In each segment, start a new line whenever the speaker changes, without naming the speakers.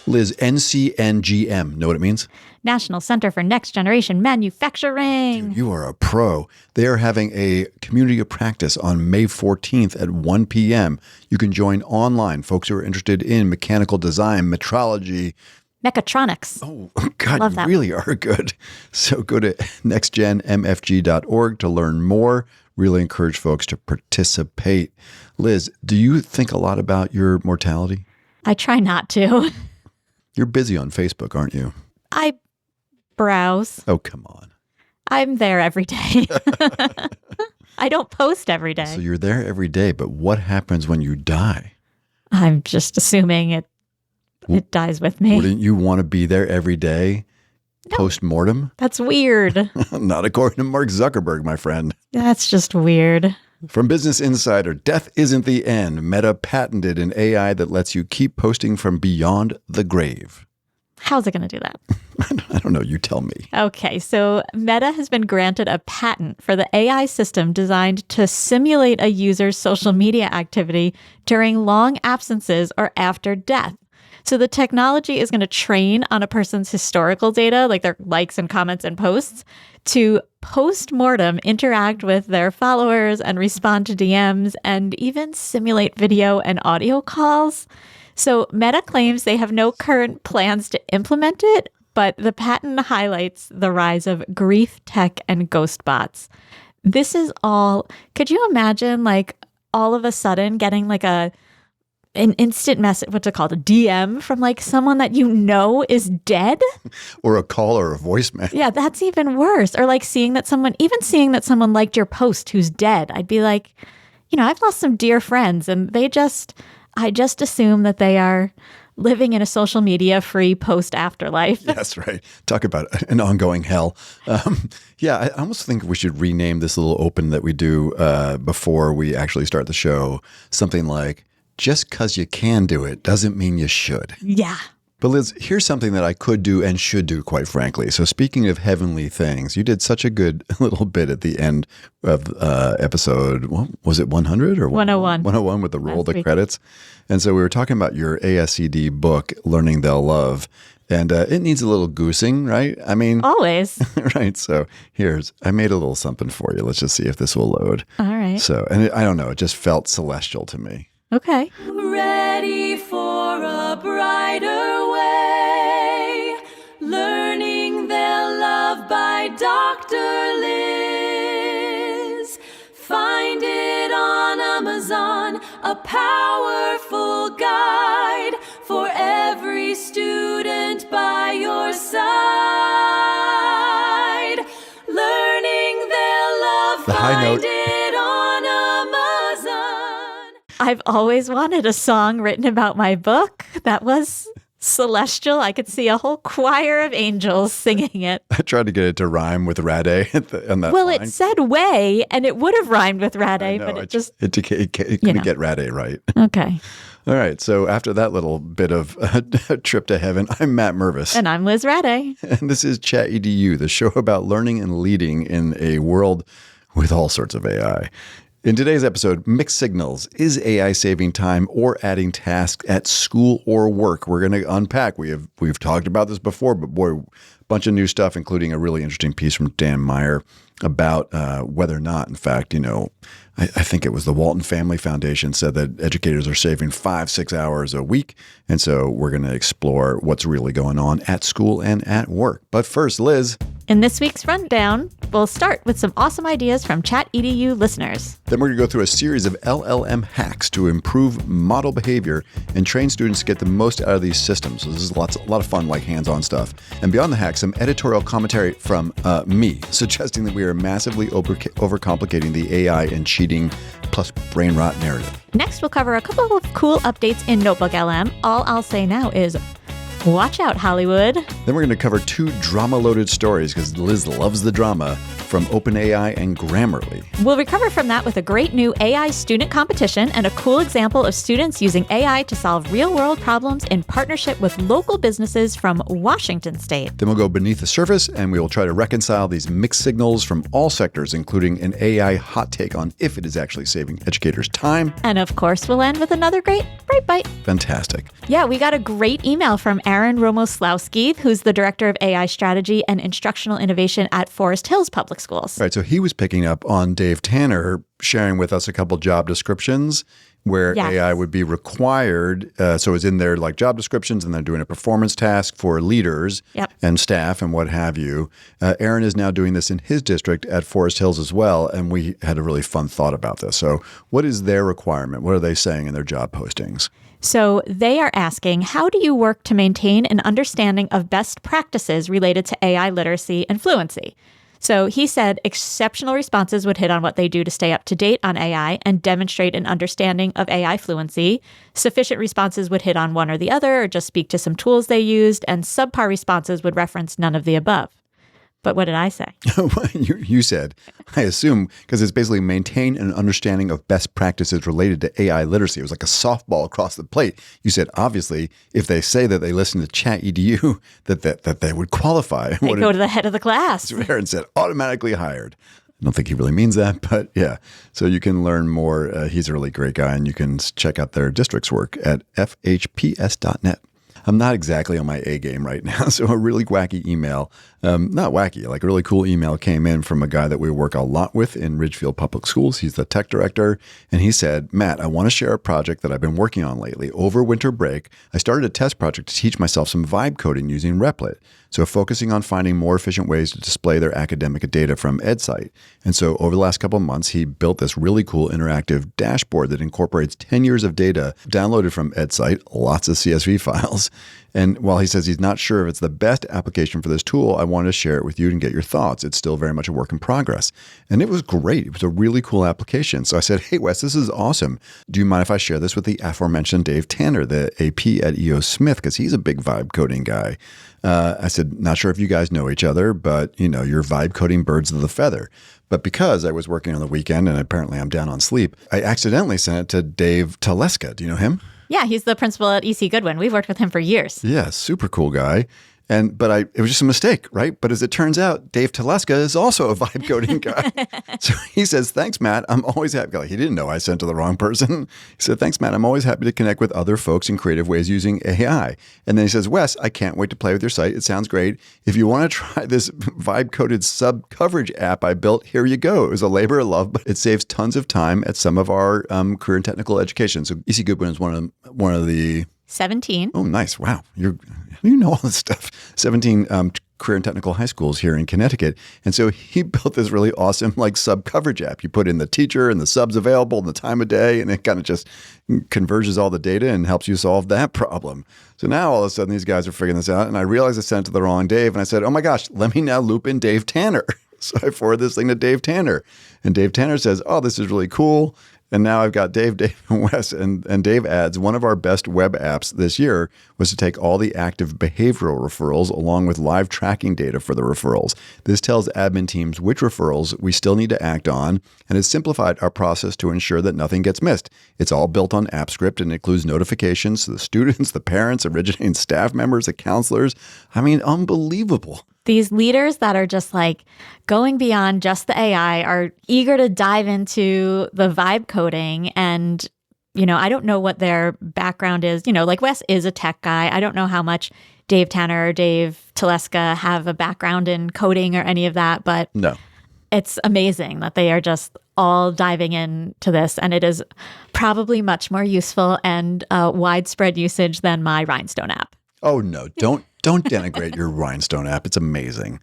Liz, NCNGM, know what it means?
National Center for Next Generation Manufacturing.
Dude, you are a pro. They are having a community of practice on May 14th at 1 p.m. You can join online. Folks who are interested in mechanical design, metrology,
mechatronics.
Oh, God, you really are good. So go to nextgenmfg.org to learn more. Really encourage folks to participate. Liz, do you think a lot about your mortality?
I try not to.
You're busy on Facebook, aren't you?
I browse.
Oh, come on.
I'm there every day. I don't post every day.
So you're there every day, but what happens when you die?
I'm just assuming it dies with me.
Wouldn't you want to be there every day? No. Post-mortem?
That's weird.
Not according to Mark Zuckerberg, my friend.
That's just weird.
From Business Insider, death isn't the end. Meta patented an AI that lets you keep posting from beyond the grave.
How's it going to do that?
I don't know. You tell me.
Okay, so Meta has been granted a patent for the AI system designed to simulate a user's social media activity during long absences or after death. So the technology is going to train on a person's historical data, like their likes and comments and posts, to post-mortem interact with their followers and respond to DMs and even simulate video and audio calls. So Meta claims they have no current plans to implement it, but the patent highlights the rise of grief tech and ghost bots. This is all, could you imagine like all of a sudden getting like an instant message, what's it called, a DM from like someone that you know is dead?
Or a call or a voicemail.
Yeah, that's even worse. Or like seeing that someone liked your post who's dead. I'd be like, I've lost some dear friends and I just assume that they are living in a social media free post afterlife.
That's right. Talk about an ongoing hell. I almost think we should rename this little open that we do before we actually start the show. Something like, just because you can do it doesn't mean you should.
Yeah.
But Liz, here's something that I could do and should do, quite frankly. So speaking of heavenly things, you did such a good little bit at the end of episode, was it 100 or
101?
101 with the roll the credits. And so we were talking about your ASCD book, Learning They'll Love. And it needs a little goosing, right? I mean,
always.
Right. So I made a little something for you. Let's just see if this will load.
All right.
So, and I don't know, it just felt celestial to me.
Okay.
Ready for a brighter way. Learning They'll Love by Dr. Liz. Find it on Amazon, a powerful guide for every student by your side. Learning They'll Love,
the high note.
Find it on Amazon.
I've always wanted a song written about my book that was celestial. I could see a whole choir of angels singing it.
I tried to get it to rhyme with Rade on that line.
It said way, and it would have rhymed with Rade, but it just...
It couldn't get Rade right.
Okay.
All right. So after that little bit of a trip to heaven, I'm Matt Mervis.
And I'm Liz Rade.
And this is ChatEDU, the show about learning and leading in a world with all sorts of AI. In today's episode, mixed signals. Is AI saving time or adding tasks at school or work? We're going to unpack. We've talked about this before, but boy, a bunch of new stuff, including a really interesting piece from Dan Meyer about whether or not, in fact, I think it was the Walton Family Foundation said that educators are saving 5-6 hours a week. And so we're going to explore what's really going on at school and at work. But first, Liz.
In this week's rundown, we'll start with some awesome ideas from ChatEDU listeners.
Then we're going to go through a series of LLM hacks to improve model behavior and train students to get the most out of these systems. So this is a lot of fun, like hands-on stuff. And beyond the hacks, some editorial commentary from me, suggesting that we are massively overcomplicating the AI and cheating plus brain rot narrative.
Next, we'll cover a couple of cool updates in Notebook LM. All I'll say now is Watch out, Hollywood.
Then we're going to cover 2 drama-loaded stories because Liz loves the drama from OpenAI and Grammarly.
We'll recover from that with a great new AI student competition and a cool example of students using AI to solve real-world problems in partnership with local businesses from Washington State.
Then we'll go beneath the surface and we will try to reconcile these mixed signals from all sectors, including an AI hot take on if it is actually saving educators time.
And of course, we'll end with another great Bright Bite.
Fantastic.
Yeah, we got a great email from Aaron Romoslawski, who's the Director of AI Strategy and Instructional Innovation at Forest Hills Public Schools.
Right, so he was picking up on Dave Tanner sharing with us a couple job descriptions where AI would be required. So it's in their like job descriptions and they're doing a performance task for leaders and staff and what have you. Aaron is now doing this in his district at Forest Hills as well. And we had a really fun thought about this. So what is their requirement? What are they saying in their job postings?
So they are asking, how do you work to maintain an understanding of best practices related to AI literacy and fluency? So he said exceptional responses would hit on what they do to stay up to date on AI and demonstrate an understanding of AI fluency. Sufficient responses would hit on one or the other or just speak to some tools they used. And subpar responses would reference none of the above. But what did I say?
You said, I assume, because it's basically maintain an understanding of best practices related to AI literacy. It was like a softball across the plate. You said, obviously, if they say that they listen to ChatEDU, that they would qualify.
They go to the head of the class.
Aaron said, automatically hired. I don't think he really means that, but yeah. So you can learn more. He's a really great guy, and you can check out their district's work at fhps.net. I'm not exactly on my A game right now. So a really wacky email, not wacky, like a really cool email came in from a guy that we work a lot with in Ridgefield Public Schools. He's the tech director. And he said, Matt, I want to share a project that I've been working on lately. Over winter break, I started a test project to teach myself some vibe coding using Replit. So focusing on finding more efficient ways to display their academic data from EdSite. And so over the last couple of months, he built this really cool interactive dashboard that incorporates 10 years of data downloaded from EdSite, lots of CSV files. And while he says he's not sure if it's the best application for this tool, I wanted to share it with you and get your thoughts. It's still very much a work in progress. And it was great. It was a really cool application. So I said, hey, Wes, this is awesome. Do you mind if I share this with the aforementioned Dave Tanner, the AP at EO Smith, because he's a big vibe coding guy. I said, not sure if you guys know each other, but, you know, you're vibe coding birds of the feather. But because I was working on the weekend and apparently I'm down on sleep, I accidentally sent it to Dave Teleska. Do you know him?
Yeah, he's the principal at UC Goodwin. We've worked with him for years.
Yeah, super cool guy. But it was just a mistake, right? But as it turns out, Dave Teleska is also a vibe coding guy. So he says, thanks, Matt. I'm always happy. He didn't know I sent to the wrong person. He said, thanks, Matt. I'm always happy to connect with other folks in creative ways using AI. And then he says, Wes, I can't wait to play with your site. It sounds great. If you want to try this vibe coded sub coverage app I built, here you go. It was a labor of love, but it saves tons of time at some of our career and technical education. So UC Goodwin is one of the
17.
Oh, nice. Wow. You know all this stuff. 17 career and technical high schools here in Connecticut. And so he built this really awesome like sub coverage app. You put in the teacher and the subs available and the time of day, and it kind of just converges all the data and helps you solve that problem. So now all of a sudden these guys are figuring this out. And I realized I sent it to the wrong Dave. And I said, oh my gosh, let me now loop in Dave Tanner. So I forward this thing to Dave Tanner. And Dave Tanner says, oh, this is really cool. And now I've got Dave, and Wes, and Dave adds, one of our best web apps this year was to take all the active behavioral referrals along with live tracking data for the referrals. This tells admin teams which referrals we still need to act on, and has simplified our process to ensure that nothing gets missed. It's all built on AppScript and includes notifications to the students, the parents, originating staff members, the counselors. I mean, unbelievable.
These leaders that are just like going beyond just the AI are eager to dive into the vibe coding. And, you know, I don't know what their background is. You know, like Wes is a tech guy. I don't know how much Dave Tanner or Dave Teleska have a background in coding or any of that. But
no,
it's amazing that they are just all diving into this. And it is probably much more useful and widespread usage than my Rhinestone app.
Oh, no, don't denigrate your Rhinestone app. It's amazing.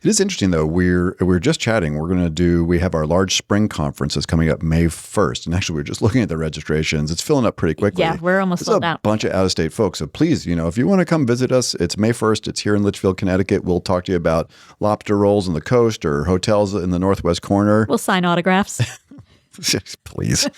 It is interesting, though. We're just chatting. We have our large spring conference that's coming up May 1st. And actually, we're just looking at the registrations. It's filling up pretty quickly.
Yeah, we're almost sold out.
A bunch of out-of-state folks. So please, you know, if you want to come visit us, it's May 1st. It's here in Litchfield, Connecticut. We'll talk to you about lobster rolls on the coast or hotels in the northwest corner.
We'll sign autographs.
Please.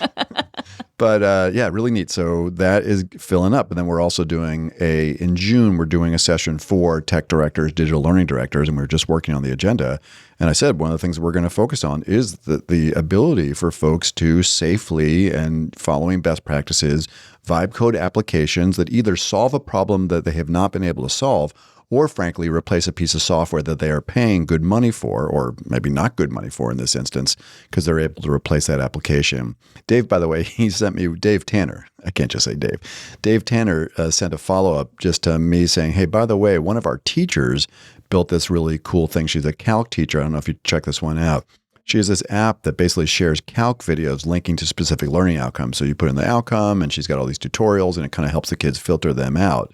But yeah, really neat. So that is filling up. And then we're also doing in June, we're doing a session for tech directors, digital learning directors, and we're just working on the agenda. And I said, one of the things we're going to focus on is the ability for folks to safely and following best practices, vibe code applications that either solve a problem that they have not been able to solve, or frankly, replace a piece of software that they are paying good money for, or maybe not good money for in this instance, because they're able to replace that application. Dave, by the way, he sent me, Dave Tanner, I can't just say Dave. Dave Tanner sent a follow-up just to me saying, hey, by the way, one of our teachers built this really cool thing. She's a calc teacher. I don't know if you check this one out. She has this app that basically shares calc videos linking to specific learning outcomes. So you put in the outcome, and she's got all these tutorials, and it kind of helps the kids filter them out.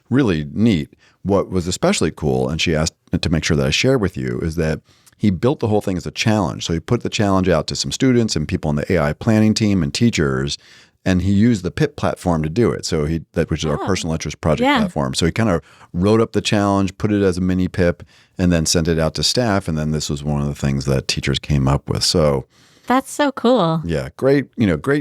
Really neat. What was especially cool, and she asked to make sure that I shared with you, is that he built the whole thing as a challenge. So he put the challenge out to some students and people on the AI planning team and teachers, and he used the PIP platform to do it. So which is our personal interest project platform. So he kind of wrote up the challenge, put it as a mini PIP, and then sent it out to staff. And then this was one of the things that teachers came up with. So
that's so cool.
yeah, great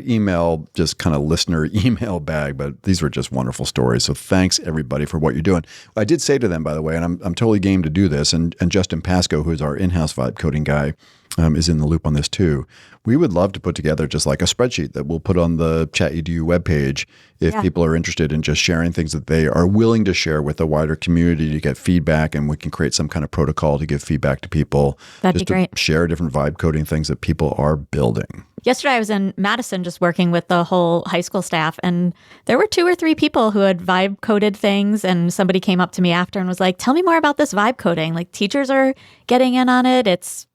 email, just kind of listener email bag, but these were just wonderful stories. So thanks everybody for what you're doing. I did say to them, by the way, and I'm totally game to do this, and Justin Pascoe, who is our in-house vibe coding guy, is in the loop on this too. We would love to put together just like a spreadsheet that we'll put on the ChatEDU webpage if people are interested in just sharing things that they are willing to share with the wider community to get feedback, and we can create some kind of protocol to give feedback to people.
That'd be great.
Share different vibe coding things that people are building.
Yesterday, I was in Madison just working with the whole high school staff, and there were 2 or 3 people who had vibe coded things, and somebody came up to me after and was like, tell me more about this vibe coding. Like, teachers are getting in on it. It's,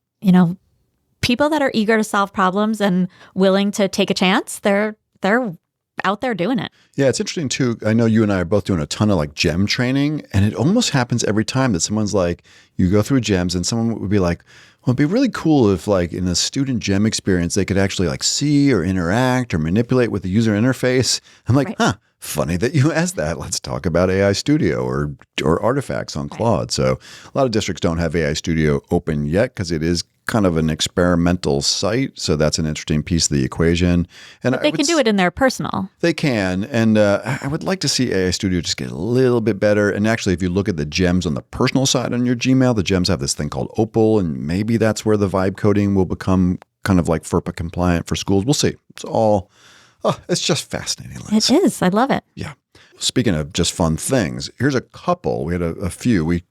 people that are eager to solve problems and willing to take a chance, they're out there doing it.
Yeah, it's interesting too. I know you and I are both doing a ton of like gem training, and it almost happens every time that someone's like, you go through gems and someone would be like, well, it'd be really cool if like in a student gem experience, they could actually like see or interact or manipulate with the user interface. I'm like, funny that you asked that. Let's talk about AI Studio or artifacts on Claude. So a lot of districts don't have AI Studio open yet because it is kind of an experimental site. So that's an interesting piece of the equation. And
but they can do it in their personal.
They can. And I would like to see AI Studio just get a little bit better. And actually, if you look at the gems on the personal side on your Gmail, the gems have this thing called Opal. And maybe that's where the vibe coding will become kind of like FERPA compliant for schools. We'll see. It's just fascinating, Liz.
It is. I love it.
Yeah. Speaking of just fun things, here's a couple. We had a few. We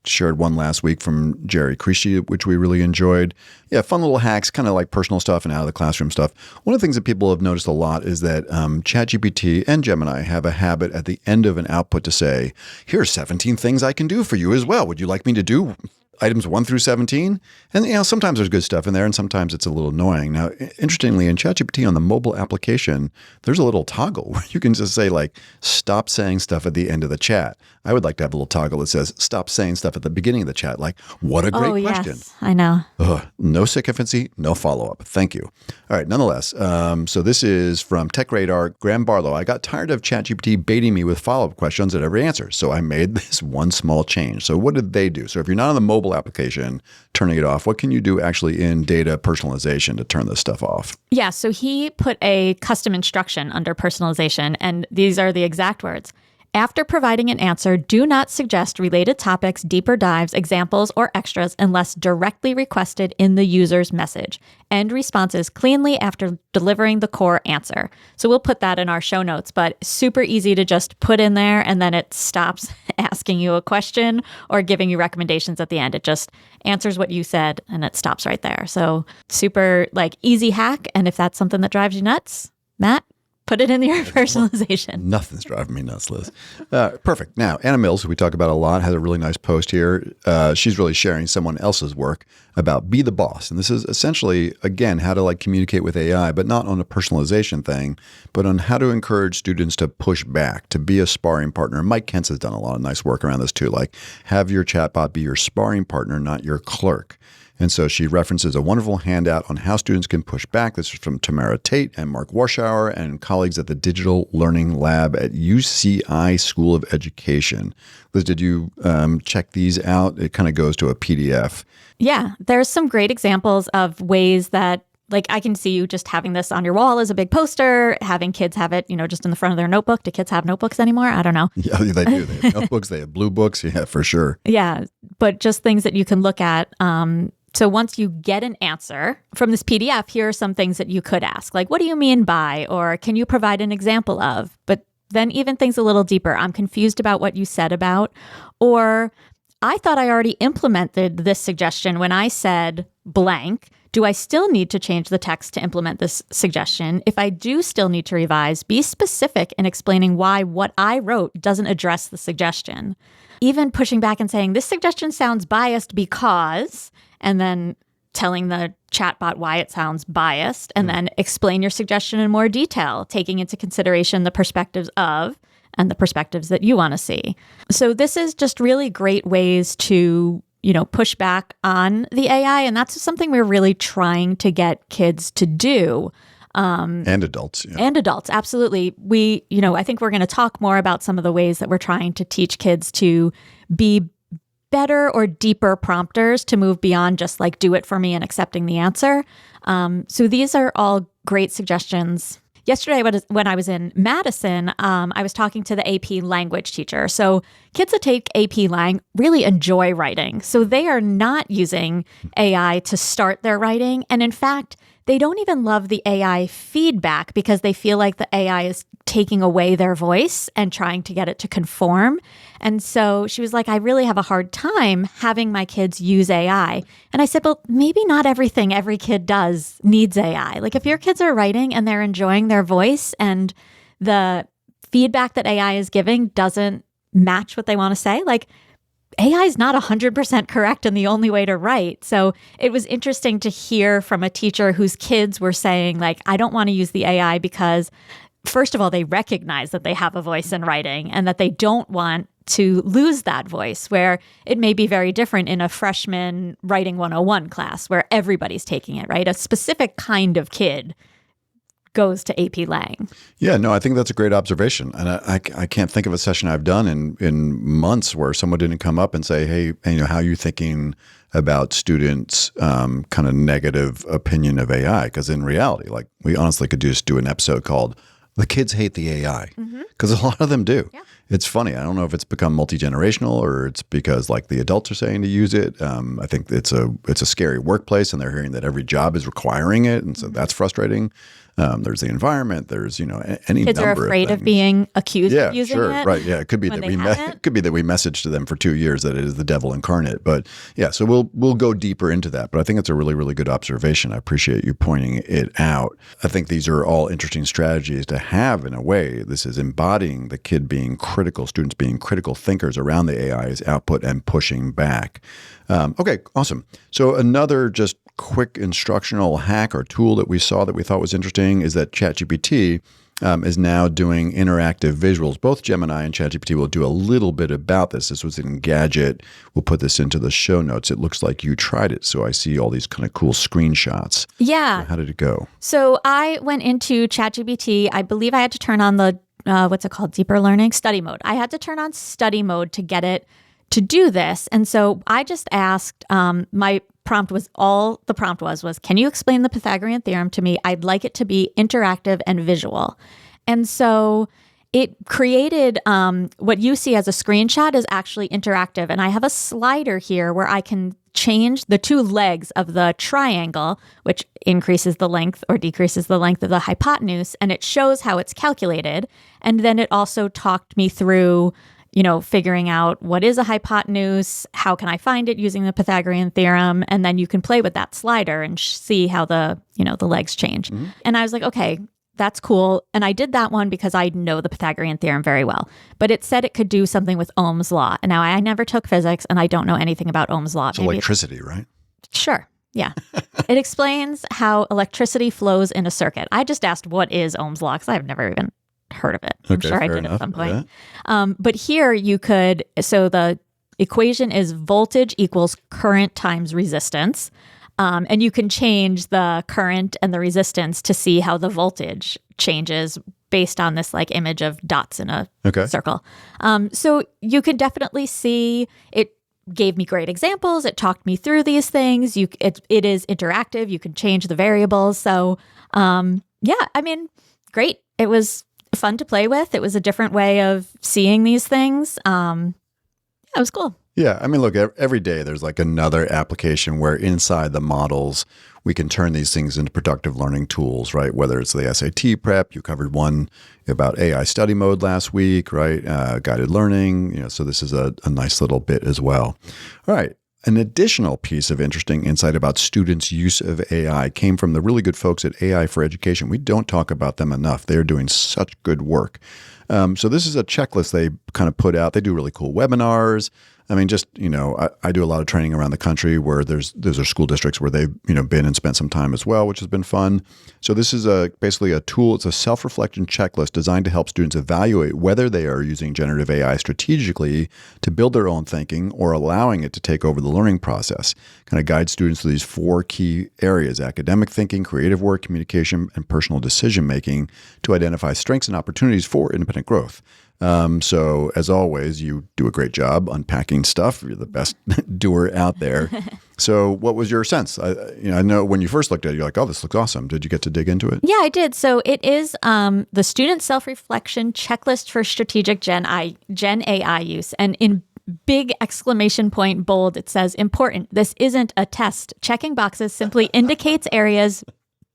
shared one last week from Jerry Creasy, which we really enjoyed. Yeah, fun little hacks, kind of like personal stuff and out of the classroom stuff. One of the things that people have noticed a lot is that ChatGPT and Gemini have a habit at the end of an output to say, here's 17 things I can do for you as well. Would you like me to do items 1 through 17? And sometimes there's good stuff in there, and sometimes it's a little annoying. Now, interestingly, in ChatGPT on the mobile application, there's a little toggle where you can just say like, stop saying stuff at the end of the chat. I would like to have a little toggle that says, stop saying stuff at the beginning of the chat. Like, what a great question.
Yes, I know.
No sycophancy, no follow-up. Thank you. All right, nonetheless, so this is from Tech Radar, Graham Barlow. I got tired of ChatGPT baiting me with follow-up questions at every answer, so I made this one small change. So what did they do? So if you're not on the mobile application, turning it off, what can you do actually in data personalization to turn this stuff off?
Yeah, so he put a custom instruction under personalization, and these are the exact words. After providing an answer, do not suggest related topics, deeper dives, examples, or extras unless directly requested in the user's message. End responses cleanly after delivering the core answer. So we'll put that in our show notes, but super easy to just put in there, and then it stops asking you a question or giving you recommendations at the end. It just answers what you said, and it stops right there. So super easy hack. And if that's something that drives you nuts, Matt, put it in your personalization.
Nothing's driving me nuts, Liz. Perfect. Now, Anna Mills, who we talk about a lot, has a really nice post here. She's really sharing someone else's work about Be the Boss. And this is essentially, again, how to communicate with AI, but not on a personalization thing, but on how to encourage students to push back, to be a sparring partner. Mike Kentz has done a lot of nice work around this too, like have your chatbot be your sparring partner, not your clerk. And so she references a wonderful handout on how students can push back. This is from Tamara Tate and Mark Warschauer and colleagues at the Digital Learning Lab at UCI School of Education. Liz, did you check these out? It kind of goes to a PDF.
Yeah, there's some great examples of ways that like I can see you just having this on your wall as a big poster, having kids have it, just in the front of their notebook. Do kids have notebooks anymore? I don't know.
Yeah, they do. They have notebooks, they have blue books. Yeah, for sure.
Yeah, but just things that you can look at. So once you get an answer from this PDF, here are some things that you could ask. Like, what do you mean by, or can you provide an example of? But then even things a little deeper. I'm confused about what you said about, or I thought I already implemented this suggestion when I said blank. Do I still need to change the text to implement this suggestion? If I do still need to revise, be specific in explaining why what I wrote doesn't address the suggestion. Even pushing back and saying, this suggestion sounds biased because, and then telling the chatbot why it sounds biased, and then explain your suggestion in more detail, taking into consideration the perspectives of and the perspectives that you want to see. So this is just really great ways to push back on the AI. And that's something we're really trying to get kids to do.
And adults. Yeah.
And adults, absolutely. I think we're going to talk more about some of the ways that we're trying to teach kids to be better or deeper prompters, to move beyond just like, do it for me and accepting the answer. So these are all great suggestions. Yesterday, when I was in Madison, I was talking to the AP language teacher. So kids that take AP Lang really enjoy writing. So they are not using AI to start their writing. And in fact, they don't even love the AI feedback because they feel like the AI is taking away their voice and trying to get it to conform. And so she was like, I really have a hard time having my kids use AI. And I said, well, maybe not everything every kid does needs AI. Like if your kids are writing and they're enjoying their voice and the feedback that AI is giving doesn't match what they want to say, like AI is not 100% correct and the only way to write. So it was interesting to hear from a teacher whose kids were saying, like, I don't want to use the AI because, first of all, they recognize that they have a voice in writing and that they don't want to lose that voice, where it may be very different in a freshman writing 101 class where everybody's taking it, right? A specific kind of kid goes to AP Lang.
Yeah, no, I think that's a great observation. And I can't think of a session I've done in months where someone didn't come up and say, hey, how are you thinking about students' kind of negative opinion of AI? Because in reality, like we honestly could just do an episode called The Kids Hate the AI, because a lot of them do. Yeah. It's funny. I don't know if it's become multi-generational or it's because like the adults are saying to use it. I think it's a scary workplace and they're hearing that every job is requiring it. And so that's frustrating. There's the environment. There's, any
kids
number
are afraid
of
of being accused of using
sure.
it.
Right. Yeah. It could be that we messaged to them for 2 years that it is the devil incarnate. But yeah, so we'll go deeper into that. But I think it's a really, really good observation. I appreciate you pointing it out. I think these are all interesting strategies to have in a way. This is embodying the kid being critical, students being critical thinkers around the AI's output and pushing back. Okay, awesome. So another just quick instructional hack or tool that we saw that we thought was interesting is that ChatGPT is now doing interactive visuals. Both Gemini and ChatGPT will do a little bit about this. This was in Gadget. We'll put this into the show notes. It looks like you tried it. So I see all these kind of cool screenshots.
Yeah.
So how did it go?
So I went into ChatGPT. I believe I had to turn on the, what's it called? Deeper learning? Study mode. I had to turn on study mode to get it to do this. And so I just asked, my prompt was, can you explain the Pythagorean theorem to me? I'd like it to be interactive and visual. And so it created what you see as a screenshot is actually interactive. And I have a slider here where I can change the two legs of the triangle, which increases the length or decreases the length of the hypotenuse. And it shows how it's calculated. And then it also talked me through figuring out what is a hypotenuse, how can I find it using the Pythagorean theorem, and then you can play with that slider and see how the legs change. Mm-hmm. And I was like, okay, that's cool. And I did that one because I know the Pythagorean theorem very well. But it said it could do something with Ohm's law. And now I never took physics and I don't know anything about Ohm's law.
It's electricity, right?
Sure. Yeah. It explains how electricity flows in a circuit. I just asked, what is Ohm's law? Because I've never even heard of it. I'm sure I did at some point. Yeah. But here you could, so the equation is voltage equals current times resistance. And you can change the current and the resistance to see how the voltage changes based on this like image of dots in a circle. So you could definitely see it gave me great examples. It talked me through these things. It is interactive. You can change the variables. So yeah, I mean, great. It was fun to play with. It was a different way of seeing these things. It was cool.
Yeah. I mean, look, every day there's like another application where inside the models, we can turn these things into productive learning tools, right? Whether it's the SAT prep, you covered one about AI study mode last week, right? Guided learning, so this is a nice little bit as well. All right. An additional piece of interesting insight about students' use of AI came from the really good folks at AI for Education. We don't talk about them enough. They're doing such good work. So this is a checklist they kind of put out. They do really cool webinars. I mean, just, I do a lot of training around the country where those are school districts where they've, been and spent some time as well, which has been fun. So this is basically a tool. It's a self-reflection checklist designed to help students evaluate whether they are using generative AI strategically to build their own thinking or allowing it to take over the learning process. Kind of guide students through these 4 key areas: academic thinking, creative work, communication, and personal decision-making to identify strengths and opportunities for independent growth. So as always, you do a great job unpacking stuff. You're the best doer out there. So what was your sense? I know when you first looked at it, you're like, oh, this looks awesome. Did you get to dig into it?
Yeah, I did. So it is the student self-reflection checklist for strategic Gen AI use. And in big exclamation point bold, it says, important. This isn't a test. Checking boxes simply indicates areas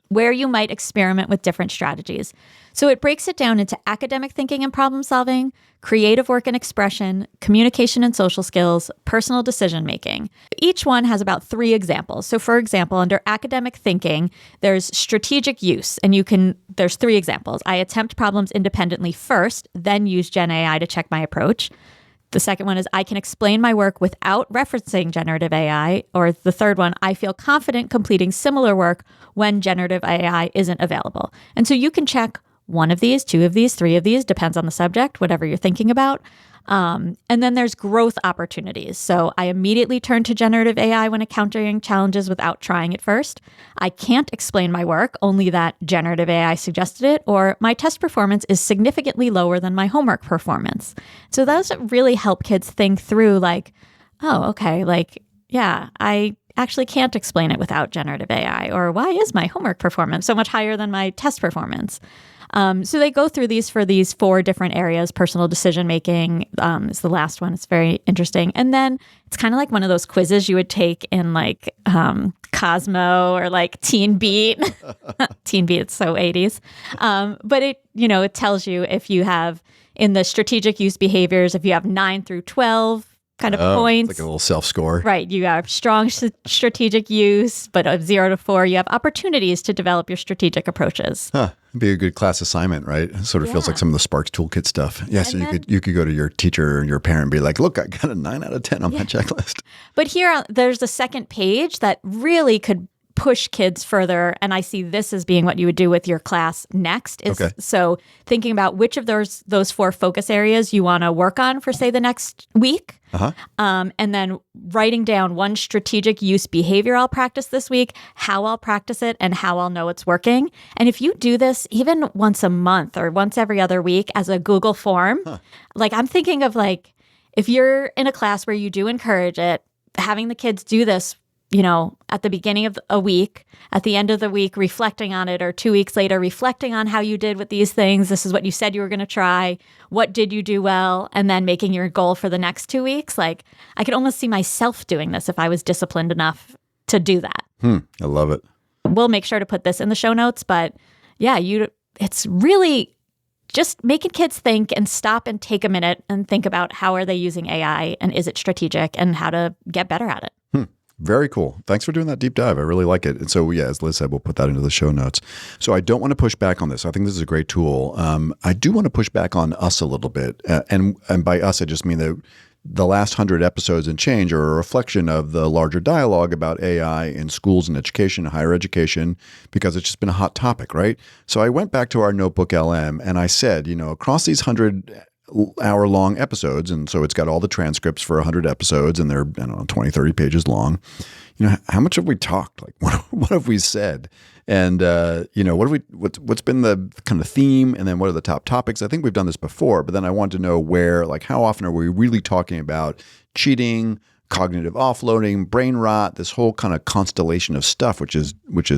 where you might experiment with different strategies. So it breaks it down into academic thinking and problem solving, creative work and expression, communication and social skills, personal decision making. Each one has about 3 examples. So for example, under academic thinking, there's strategic use, and there's 3 examples. I attempt problems independently first, then use Gen AI to check my approach. The second one is I can explain my work without referencing generative AI. Or the third one, I feel confident completing similar work when generative AI isn't available. And so you can check 1 of these, 2 of these, 3 of these, depends on the subject, whatever you're thinking about. And then there's growth opportunities. So I immediately turn to generative AI when encountering challenges without trying it first. I can't explain my work, only that generative AI suggested it, or my test performance is significantly lower than my homework performance. So those really help kids think through like, oh, okay, like, yeah, I actually can't explain it without generative AI, or why is my homework performance so much higher than my test performance? So they go through these for these 4 different areas. Personal decision making is the last one. It's very interesting. And then it's kind of like one of those quizzes you would take in like Cosmo or like Teen Beat. Teen Beat, it's so 80s. But it tells you if you have in the strategic use behaviors, if you have 9 through 12 kind of points.
It's like a little self-score.
Right. You have strong strategic use, but of 0 to 4, you have opportunities to develop your strategic approaches.
Huh. It'd be a good class assignment, right? It sort of feels like some of the Sparks Toolkit stuff. Yeah, so you could go to your teacher or your parent and be like, look, I got a 9 out of 10 on my checklist.
But here, there's the second page that really could push kids further. And I see this as being what you would do with your class next. So thinking about which of those 4 focus areas you want to work on for, say, the next week. And then writing down 1 strategic use behavior I'll practice this week, how I'll practice it, and how I'll know it's working. And if you do this even once a month or once every other week as a Google form, like I'm thinking of like, if you're in a class where you do encourage it, having the kids do this, at the beginning of a week, at the end of the week, reflecting on it, or 2 weeks later, reflecting on how you did with these things. This is what you said you were going to try. What did you do well? And then making your goal for the next 2 weeks. Like I could almost see myself doing this if I was disciplined enough to do that.
I love it.
We'll make sure to put this in the show notes, but yeah, it's really just making kids think and stop and take a minute and think about how are they using AI and is it strategic and how to get better at it.
Very cool. Thanks for doing that deep dive. I really like it. And so, yeah, as Liz said, we'll put that into the show notes. So I don't want to push back on this. I think this is a great tool. I do want to push back on us a little bit. And by us, I just mean that the last 100 episodes and change are a reflection of the larger dialogue about AI in schools and education, higher education, because it's just been a hot topic, right? So I went back to our notebook LM and I said, across these 100 hour-long episodes, and so it's got all the transcripts for 100 episodes, and they're 20, 30 pages long. How much have we talked? Like, what have we said? And what's been the kind of theme, and then what are the top topics? I think we've done this before, but then I want to know where, like, how often are we really talking about cheating, cognitive offloading, brain rot, this whole kind of constellation of stuff, which is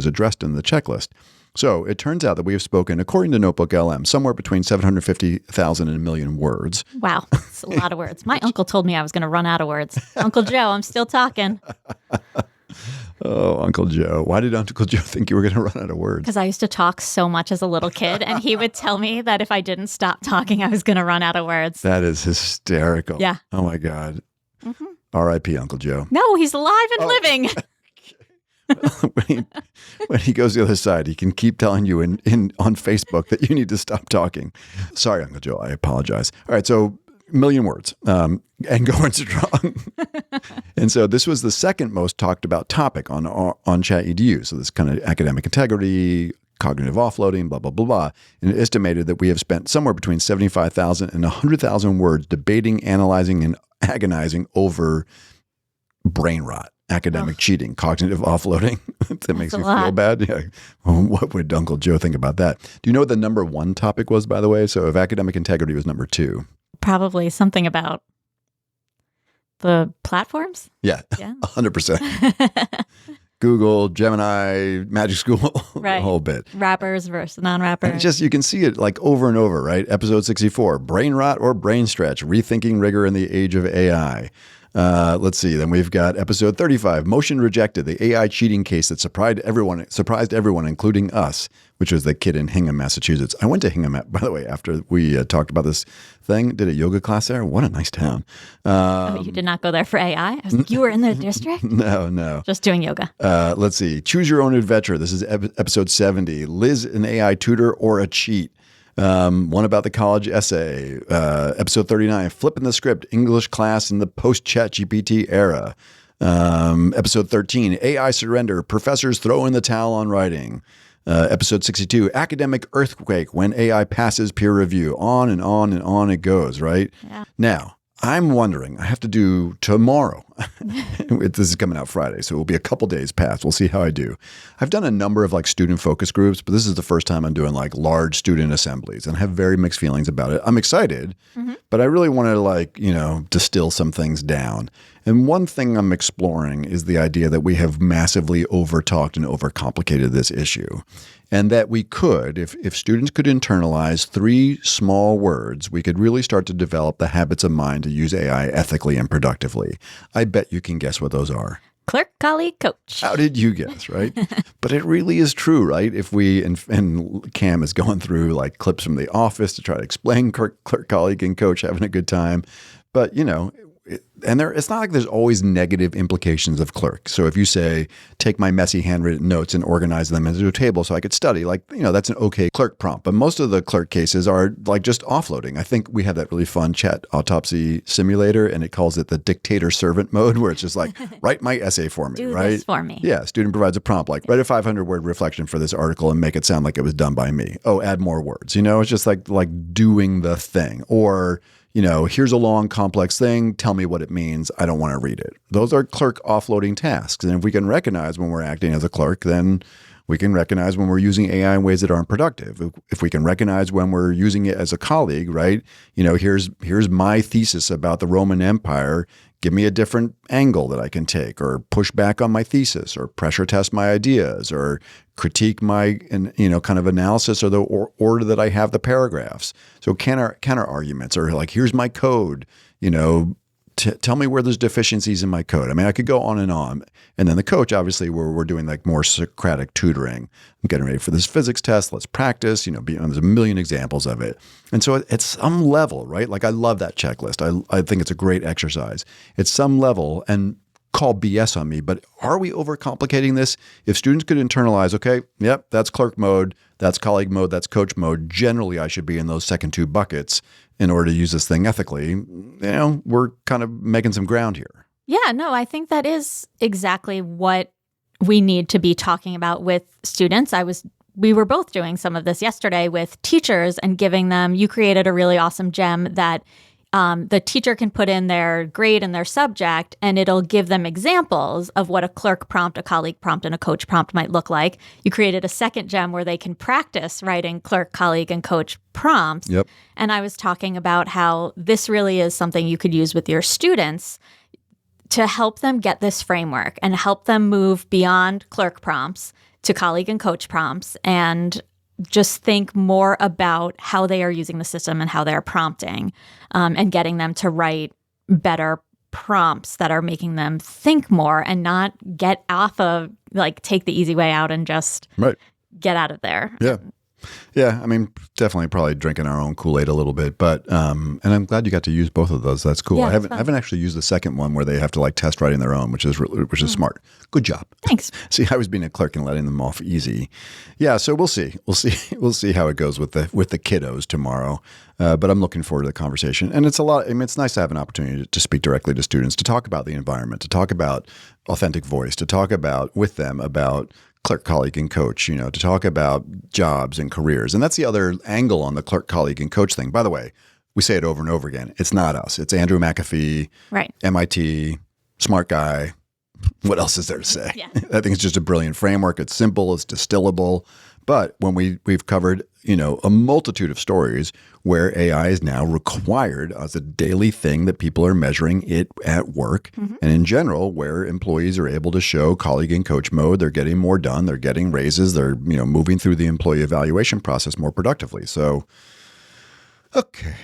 addressed in the checklist. So it turns out that we have spoken, according to Notebook LM, somewhere between 750,000 and a million words.
Wow, that's a lot of words. My uncle told me I was going to run out of words. Uncle Joe, I'm still talking.
Oh, Uncle Joe. Why did Uncle Joe think you were going to run out of words?
Because I used to talk so much as a little kid, and he would tell me that if I didn't stop talking, I was going to run out of words.
That is hysterical.
Yeah.
Oh, my God. R.I.P. Uncle Joe.
No, he's alive and living.
when he goes the other side, he can keep telling you on Facebook that you need to stop talking. Sorry, Uncle Joe. I apologize. All right. So, million words and going strong. And so this was the second most talked about topic on ChatEDU. So this kind of academic integrity, cognitive offloading, blah, blah, blah, blah. And it estimated that we have spent somewhere between 75,000 and 100,000 words debating, analyzing, and agonizing over brain rot, academic cheating, cognitive offloading. That makes me feel bad. Yeah. What would Uncle Joe think about that? Do you know what the number one topic was, by the way? So if academic integrity was number two.
Probably something about the platforms?
Yeah. 100%. Google, Gemini, Magic School,
right.
The whole bit.
Rappers versus non-rappers.
And just, you can see it like over and over, right? Episode 64, brain rot or brain stretch, rethinking rigor in the age of AI. Let's see. Then we've got episode 35, motion rejected, the AI cheating case that surprised everyone, including us, which was the kid in Hingham, Massachusetts. I went to Hingham, by the way, after we talked about this thing, did a yoga class there. What a nice town.
You did not go there for AI? I was like, you were in the district?
No.
Just doing yoga.
Let's see. Choose your own adventure. This is episode 70. Liz, an AI tutor or a cheat? One about the college essay. Episode 39, flipping the script, English class in the post-ChatGPT era. Episode 13, AI surrender, professors throw in the towel on writing. Episode 62, academic earthquake, when AI passes peer review. On and on and on it goes, right?
Yeah.
Now, I'm wondering, I have to do tomorrow. This is coming out Friday, so it will be a couple days past. We'll see how I do. I've done a number of like student focus groups, but this is the first time I'm doing like large student assemblies and have very mixed feelings about it. I'm excited, but I really want to distill some things down. And one thing I'm exploring is the idea that we have massively overtalked and overcomplicated this issue. And that we could, if students could internalize 3 small words, we could really start to develop the habits of mind to use AI ethically and productively. I bet you can guess what those are.
Clerk, colleague, coach.
How did you guess, right? But it really is true, right? If we, and Cam is going through like clips from The Office to try to explain clerk, colleague, and coach having a good time. But, it's not like there's always negative implications of clerk. So if you say, take my messy handwritten notes and organize them into a table so I could study, that's an okay clerk prompt. But most of the clerk cases are like just offloading. I think we have that really fun chat autopsy simulator, and it calls it the dictator servant mode, where it's just like, write my essay for me,
Do
right?
this for me.
Yeah. Student provides a prompt like, write a 500-word reflection for this article and make it sound like it was done by me. Oh, add more words. It's just like doing the thing. Or, here's a long, complex thing. Tell me what it means. I don't want to read it. Those are clerk offloading tasks. And if we can recognize when we're acting as a clerk, then we can recognize when we're using AI in ways that aren't productive. If we can recognize when we're using it as a colleague, right? Here's my thesis about the Roman Empire. Give me a different angle that I can take, or push back on my thesis, or pressure test my ideas, or critique my, kind of analysis or the order that I have the paragraphs. So counter arguments, or like, here's my code, tell me where there's deficiencies in my code. I mean, I could go on. And then the coach, obviously, we're doing like more Socratic tutoring. I'm getting ready for this physics test. Let's practice, there's a million examples of it. And so at some level, right? Like, I love that checklist. I think it's a great exercise. At some level, and call BS on me, but are we overcomplicating this? If students could internalize, okay, yep, that's clerk mode, that's colleague mode, that's coach mode. Generally, I should be in those second 2 buckets in order to use this thing ethically. We're kind of making some ground here.
Yeah, no, I think that is exactly what we need to be talking about with students. We were both doing some of this yesterday with teachers and giving them, you created a really awesome gem that the teacher can put in their grade and their subject, and it'll give them examples of what a clerk prompt, a colleague prompt, and a coach prompt might look like. You created a second gem where they can practice writing clerk, colleague, and coach prompts.
Yep.
And I was talking about how this really is something you could use with your students to help them get this framework and help them move beyond clerk prompts to colleague and coach prompts and just think more about how they are using the system and how they're prompting, and getting them to write better prompts that are making them think more and not get off of, like, take the easy way out and just get out of there.
Yeah. Yeah, I mean, definitely probably drinking our own Kool-Aid a little bit, but and I'm glad you got to use both of those. That's cool.
Yeah,
I haven't actually used the second one where they have to like test writing their own, which is smart. Good job.
Thanks.
See, I was being a clerk and letting them off easy. Yeah, so we'll see how it goes with the kiddos tomorrow. But I'm looking forward to the conversation, and it's a lot. I mean, it's nice to have an opportunity to speak directly to students, to talk about the environment, to talk about authentic voice, to talk about with them about clerk, colleague, and coach, to talk about jobs and careers. And that's the other angle on the clerk, colleague, and coach thing. By the way, we say it over and over again. It's not us. It's Andrew McAfee,
right?
MIT, smart guy. What else is there to say?
Yeah.
I think it's just a brilliant framework. It's simple. It's distillable. But when we've covered, a multitude of stories where AI is now required as a daily thing that people are measuring it at work. Mm-hmm. And in general, where employees are able to show colleague and coach mode, they're getting more done, they're getting raises, they're, moving through the employee evaluation process more productively. So, okay.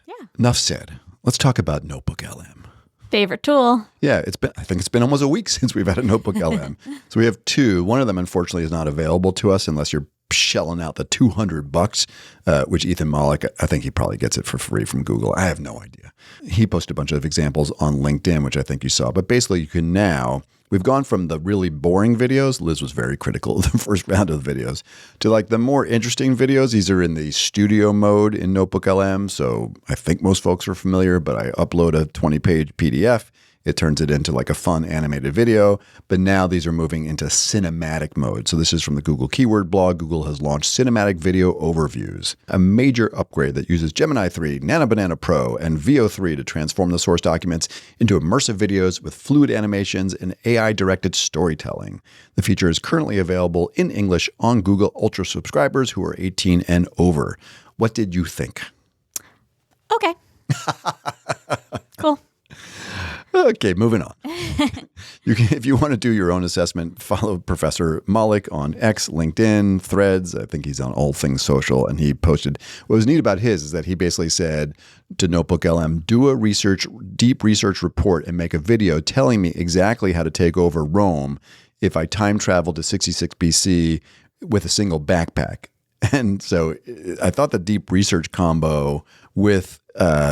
Yeah. Enough said. Let's talk about Notebook LM.
Favorite tool.
Yeah, I think it's been almost a week since we've had a Notebook LM. So we have two. One of them, unfortunately, is not available to us unless you're shelling out the $200, which Ethan Mollick, I think he probably gets it for free from Google. I have no idea. He posted a bunch of examples on LinkedIn, which I think you saw. But basically, you can now, we've gone from the really boring videos. Liz was very critical of the first round of the videos to like the more interesting videos. These are in the studio mode in Notebook LM. So I think most folks are familiar, but I upload a 20-page PDF. It turns it into like a fun animated video, but now these are moving into cinematic mode. So this is from the Google Keyword blog. Google has launched cinematic video overviews, a major upgrade that uses Gemini 3, Nano Banana Pro, and VO3 to transform the source documents into immersive videos with fluid animations and AI-directed storytelling. The feature is currently available in English on Google Ultra subscribers who are 18 and over. What did you think?
Okay. Cool.
Okay, moving on. If you want to do your own assessment, follow Professor Mollick on X, LinkedIn, Threads. I think he's on all things social. And he posted, what was neat about his is that he basically said to Notebook LM, do a deep research report and make a video telling me exactly how to take over Rome if I time travel to 66 BC with a single backpack. And so I thought the deep research combo with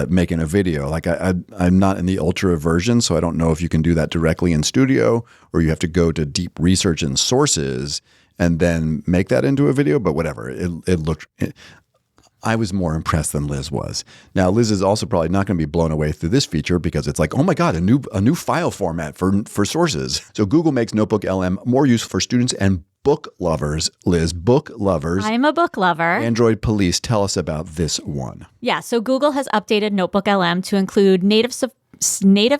making a video, like I'm not in the ultra version, so I don't know if you can do that directly in studio or you have to go to deep research and sources and then make that into a video, but whatever. I was more impressed than Liz was. Now, Liz is also probably not going to be blown away through this feature because it's like, oh my God, a new file format for sources. So Google makes Notebook LM more useful for students and book lovers. Liz, book lovers.
I'm a book lover.
Android police, tell us about this one.
Yeah, so Google has updated Notebook LM to include native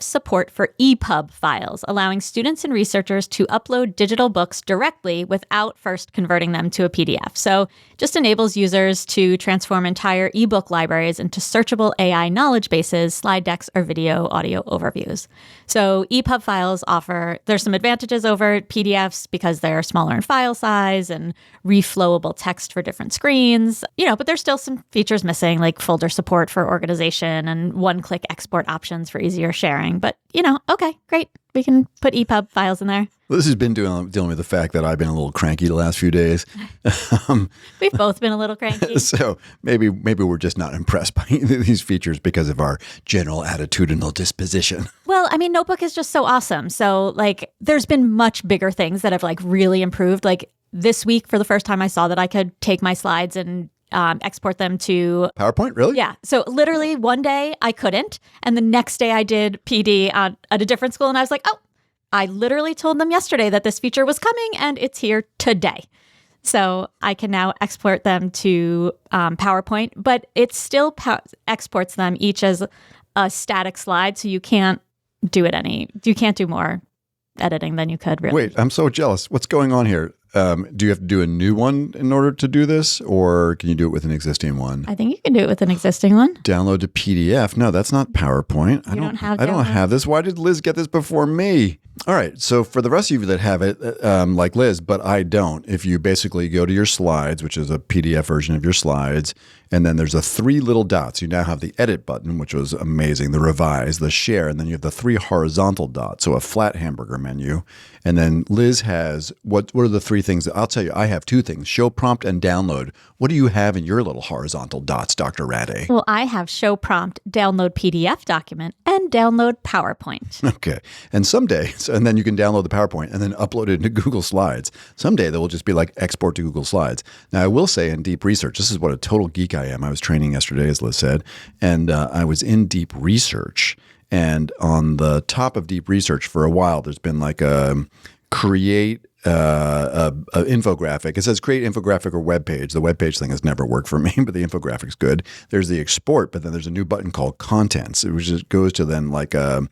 support for EPUB files, allowing students and researchers to upload digital books directly without first converting them to a PDF. So it just enables users to transform entire ebook libraries into searchable AI knowledge bases, slide decks, or video audio overviews. So EPUB files there's some advantages over PDFs because they're smaller in file size and reflowable text for different screens, but there's still some features missing, like folder support for organization and one-click export options for easier sharing. But, okay, great. We can put EPUB files in there.
Well, this has been dealing with the fact that I've been a little cranky the last few days.
We've both been a little cranky.
So maybe we're just not impressed by these features because of our general attitudinal disposition.
Well, I mean, Notebook is just so awesome. So there's been much bigger things that have really improved. Like this week, for the first time, I saw that I could take my slides and export them to
PowerPoint, really?
Yeah. So literally one day I couldn't. And the next day I did PD at a different school. And I was like, oh, I literally told them yesterday that this feature was coming and it's here today. So I can now export them to PowerPoint, but it still exports them each as a static slide. So you can't do more editing than you could really.
Wait, I'm so jealous. What's going on here? do you have to do a new one in order to do this, or can you do it with an existing one?
I think you can do it with an existing one.
Download to PDF. No, that's not PowerPoint. I don't have this. Why did Liz get this before me? All right. So for the rest of you that have it, like Liz, but I don't, if you basically go to your slides, which is a PDF version of your slides, and then there's the 3 little dots. You now have the edit button, which was amazing, the revise, the share, and then you have the 3 horizontal dots, so a flat hamburger menu. And then Liz has, what are the 3 things? I'll tell you, I have 2 things, show prompt and download. What do you have in your little horizontal dots, Dr. Rade?
Well, I have show prompt, download PDF document, and download PowerPoint.
Okay. And someday, and then you can download the PowerPoint and then upload it into Google Slides. Someday they will just be like export to Google Slides. Now, I will say in deep research, this is what a total geek I am. I was training yesterday, as Liz said, and I was in deep research. And on the top of deep research for a while, there's been like a create a infographic. It says create infographic or web page. The web page thing has never worked for me, but the infographic's good. There's the export, but then there's a new button called contents, which just goes to then like a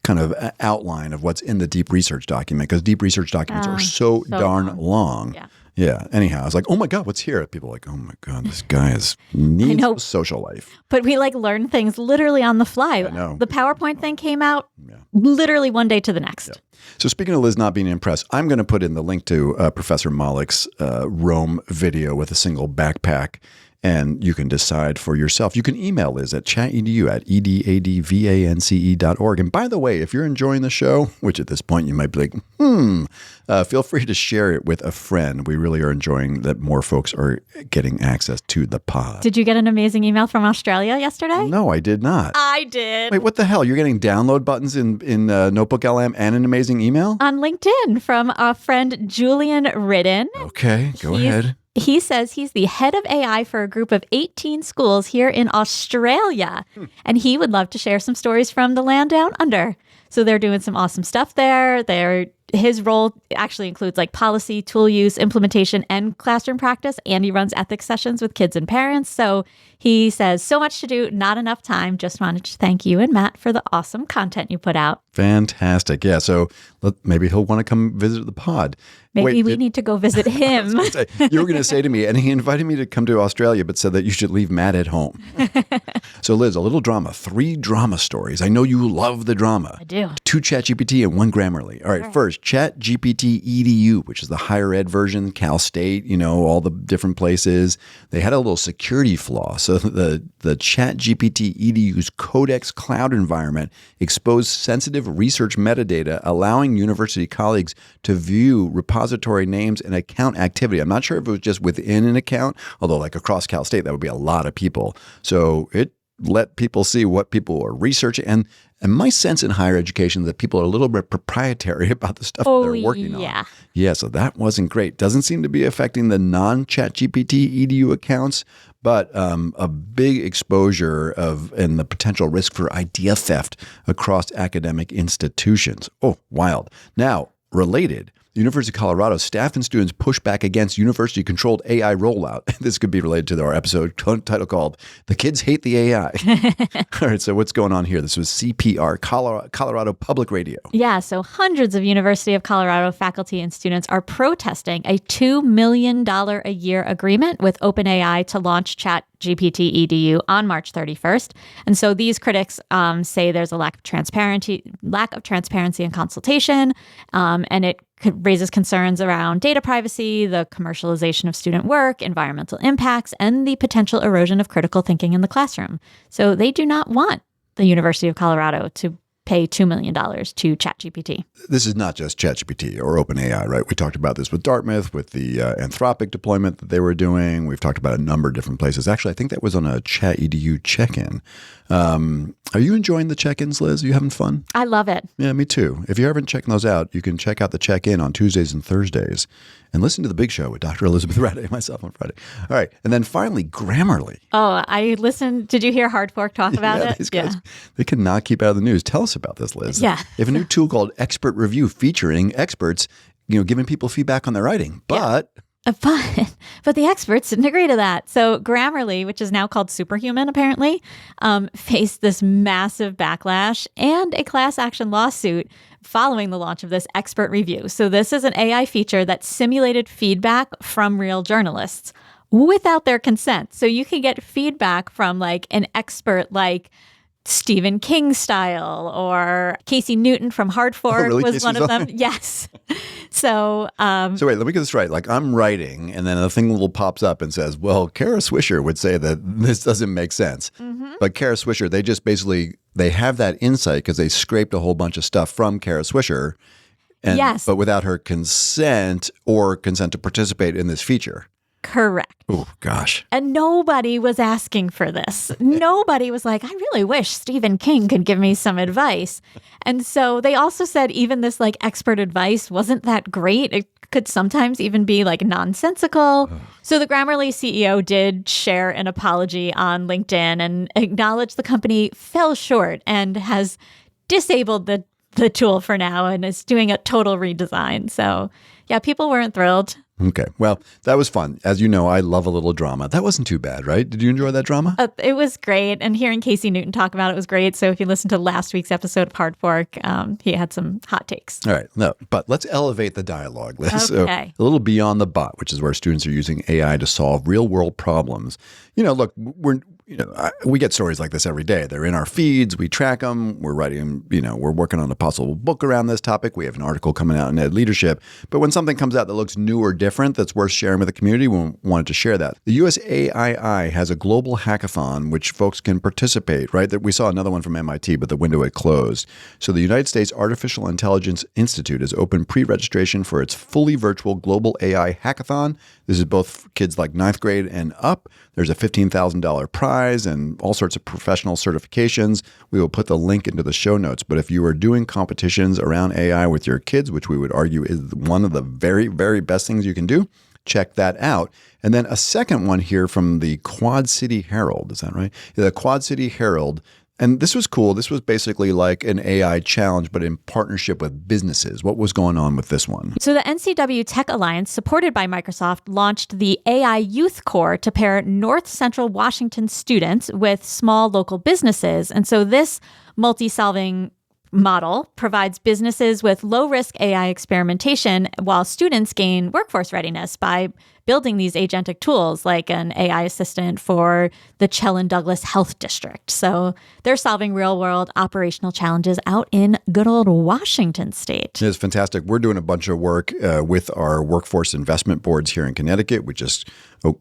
kind of outline of what's in the deep research document, because deep research documents are so darn long.
Yeah.
Yeah. Anyhow, I was like, oh my God, what's here? People are like, oh my God, this guy needs a social life.
But we like learn things literally on the fly.
I know.
The PowerPoint thing came out literally one day to the next.
Yeah. So speaking of Liz not being impressed, I'm going to put in the link to Professor Malick's Rome video with a single backpack, and you can decide for yourself. You can email Liz at chateduvance.org. And by the way, if you're enjoying the show, which at this point you might be like, feel free to share it with a friend. We really are enjoying that more folks are getting access to the pod.
Did you get an amazing email from Australia yesterday?
No, I did not.
I did.
Wait, what the hell? You're getting download buttons in Notebook LM and an amazing email?
On LinkedIn from our friend Julian Ridden.
Okay, go ahead.
He says he's the head of AI for a group of 18 schools here in Australia, and he would love to share some stories from the land down under. So they're doing some awesome stuff there. His role actually includes like policy, tool use, implementation, and classroom practice. And he runs ethics sessions with kids and parents. So he says, so much to do, not enough time. Just wanted to thank you and Matt for the awesome content you put out.
Fantastic. Yeah. So maybe he'll want to come visit the pod.
Maybe we need to go visit him.
You were going to say to me, and he invited me to come to Australia, but said that you should leave Matt at home. So Liz, a little drama, 3 drama stories. I know you love the drama.
I do.
2 ChatGPT and 1 Grammarly. All right. First, ChatGPT EDU, which is the higher ed version, Cal State, all the different places. They had a little security flaw. So the ChatGPT EDU's Codex cloud environment exposed sensitive research metadata, allowing university colleagues to view repository names and account activity. I'm not sure if it was just within an account, although like across Cal State, that would be a lot of people. So it let people see what people are researching. And my sense in higher education is that people are a little bit proprietary about the stuff they're working on. Yeah, so that wasn't great. Doesn't seem to be affecting the non-ChatGPT EDU accounts, but a big exposure and the potential risk for idea theft across academic institutions. Oh, wild. Now, related, the University of Colorado staff and students push back against university-controlled AI rollout. This could be related to our episode title called "The Kids Hate the AI." All right, so what's going on here? This was CPR, Colorado Public Radio.
Yeah, so hundreds of University of Colorado faculty and students are protesting a $2 million a year agreement with OpenAI to launch ChatGPT EDU on March 31st. And so these critics say there's a lack of transparency and consultation, and it raises concerns around data privacy, the commercialization of student work, environmental impacts, and the potential erosion of critical thinking in the classroom. So they do not want the University of Colorado to pay $2 million to ChatGPT.
This is not just ChatGPT or OpenAI, right? We talked about this with Dartmouth, with the Anthropic deployment that they were doing. We've talked about a number of different places. Actually, I think that was on a ChatEDU check-in. Are you enjoying the check-ins, Liz? Are you having fun?
I love it.
Yeah, me too. If you haven't checked those out, you can check out the check-in on Tuesdays and Thursdays and listen to The Big Show with Dr. Elizabeth Rade, myself on Friday. All right. And then finally, Grammarly.
Oh, I listened. Did you hear Hard Fork talk about it?
These guys, they cannot keep out of the news. Tell us about this, Liz.
Yeah.
They have a new tool called Expert Review featuring experts, giving people feedback on their writing. But
But the experts didn't agree to that. So Grammarly, which is now called Superhuman, apparently, faced this massive backlash and a class action lawsuit following the launch of this expert review. So this is an AI feature that simulated feedback from real journalists without their consent. So you can get feedback from like an expert like Stephen King style, or Casey Newton from Hartford
really?
was
Casey's
one of them.
on it?
Yes. So
wait, let me get this right. Like I'm writing and then a thing little pops up and says, well, Kara Swisher would say that this doesn't make sense. But Kara Swisher, they just basically, they have that insight because they scraped a whole bunch of stuff from Kara Swisher. And,
Yes.
But without her consent or consent to participate in this feature.
correct.
Oh, gosh.
And nobody was asking for this. Nobody was like, I really wish Stephen King could give me some advice. And so they also said even this like expert advice wasn't that great. It could sometimes even be like nonsensical. So the Grammarly CEO did share an apology on LinkedIn and acknowledged the company fell short and has disabled the tool for now and is doing a total redesign. So yeah, people weren't thrilled.
Okay. Well, that was fun. As you know, I love a little drama. That wasn't too bad, right? Did you enjoy that drama?
It was great. And hearing Casey Newton talk about it was great. So if you listen to last week's episode of Hard Fork, he had some hot takes.
All right. No, but let's elevate the dialogue, Liz.
Okay.
So a little beyond the bot, which is where students are using AI to solve real world problems. You know, look, we get stories like this every day. They're in our feeds. We track them. We're writing, we're working on a possible book around this topic. We have an article coming out in Ed Leadership. But when something comes out that looks new or different, that's worth sharing with the community, we wanted to share that. The USAII has a global hackathon, which folks can participate, right? We saw another one from MIT, but the window had closed. So the United States Artificial Intelligence Institute has opened pre-registration for its fully virtual global AI hackathon. This is both for kids like 9th grade and up. There's a $15,000 prize and all sorts of professional certifications. We will put the link into the show notes. But if you are doing competitions around AI with your kids, which we would argue is one of the very, very best things you can do, check that out. And then a second one here from the Quad City Herald. Is that right? The Quad City Herald. And this was cool. This was basically like an AI challenge, but in partnership with businesses. What was going on with this one?
So the NCW Tech Alliance, supported by Microsoft, launched the AI Youth Corps to pair North Central Washington students with small local businesses. And so this multi-solving model provides businesses with low-risk AI experimentation while students gain workforce readiness by building these agentic tools like an AI assistant for the Chellen Douglas Health District. So they're solving real-world operational challenges out in good old Washington State.
It's fantastic. We're doing a bunch of work with our workforce investment boards here in Connecticut.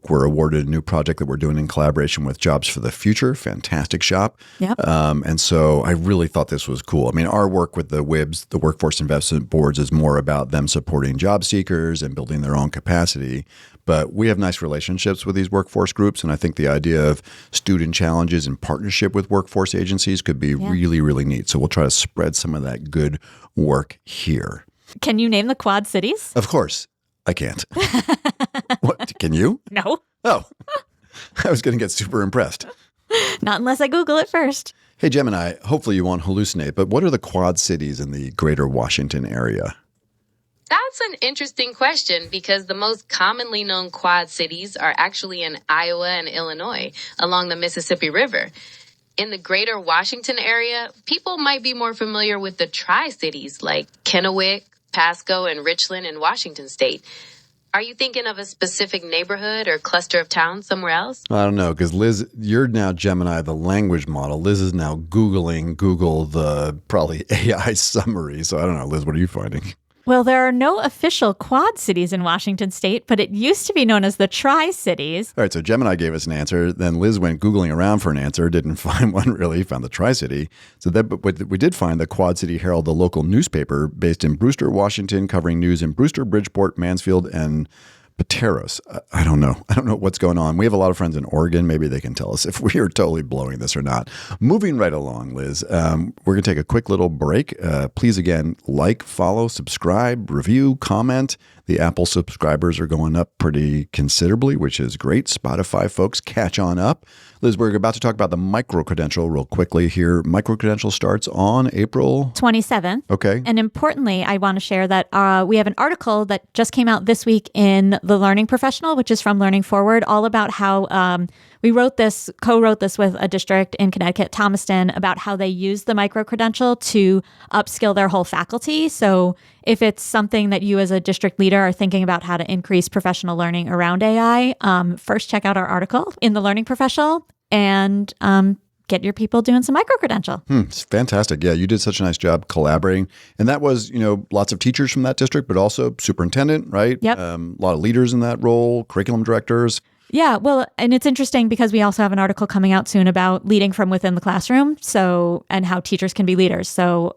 We're awarded a new project that we're doing in collaboration with Jobs for the Future. Fantastic shop.
Yep.
And so I really thought this was cool. I mean, our work with the WIBs, the Workforce Investment Boards, is more about them supporting job seekers and building their own capacity. But we have nice relationships with these workforce groups. And I think the idea of student challenges in partnership with workforce agencies could be really, really neat. So we'll try to spread some of that good work here.
Can you name the Quad Cities?
Of course. I can't. What? Can you?
No.
Oh, I was going to get super impressed.
Not unless I Google it first.
Hey, Gemini, hopefully you won't hallucinate, but what are the Quad Cities in the greater Washington area?
That's an interesting question because the most commonly known Quad Cities are actually in Iowa and Illinois along the Mississippi River. In the greater Washington area, people might be more familiar with the Tri-Cities like Kennewick, Pasco, and Richland in Washington State. Are you thinking of a specific neighborhood or cluster of towns somewhere else?
I don't know, because Liz, you're now Gemini, the language model. Liz is now Google the probably AI summary. So I don't know, Liz, what are you finding?
Well, there are no official Quad Cities in Washington State, but it used to be known as the Tri-Cities.
All right, so Gemini gave us an answer. Then Liz went Googling around for an answer, didn't find one really, found the Tri-City. But we did find the Quad City Herald, the local newspaper based in Brewster, Washington, covering news in Brewster, Bridgeport, Mansfield, and Pateros. I don't know. I don't know what's going on. We have a lot of friends in Oregon. Maybe they can tell us if we are totally blowing this or not. Moving right along, Liz, we're going to take a quick little break. Please, again, like, follow, subscribe, review, comment. The Apple subscribers are going up pretty considerably, which is great. Spotify folks, catch on up. Liz, we're about to talk about the micro-credential real quickly here. Micro-credential starts on April
27th.
Okay.
And importantly, I want to share that we have an article that just came out this week in The Learning Professional, which is from Learning Forward, all about how we co-wrote this with a district in Connecticut, Thomaston, about how they use the micro-credential to upskill their whole faculty. So if it's something that you as a district leader are thinking about how to increase professional learning around AI, first check out our article in The Learning Professional and get your people doing some micro-credential.
It's fantastic. Yeah, you did such a nice job collaborating. And that was, lots of teachers from that district, but also superintendent, right?
Yep.
A lot of leaders in that role, curriculum directors.
Yeah, well, and it's interesting because we also have an article coming out soon about leading from within the classroom, and how teachers can be leaders. So,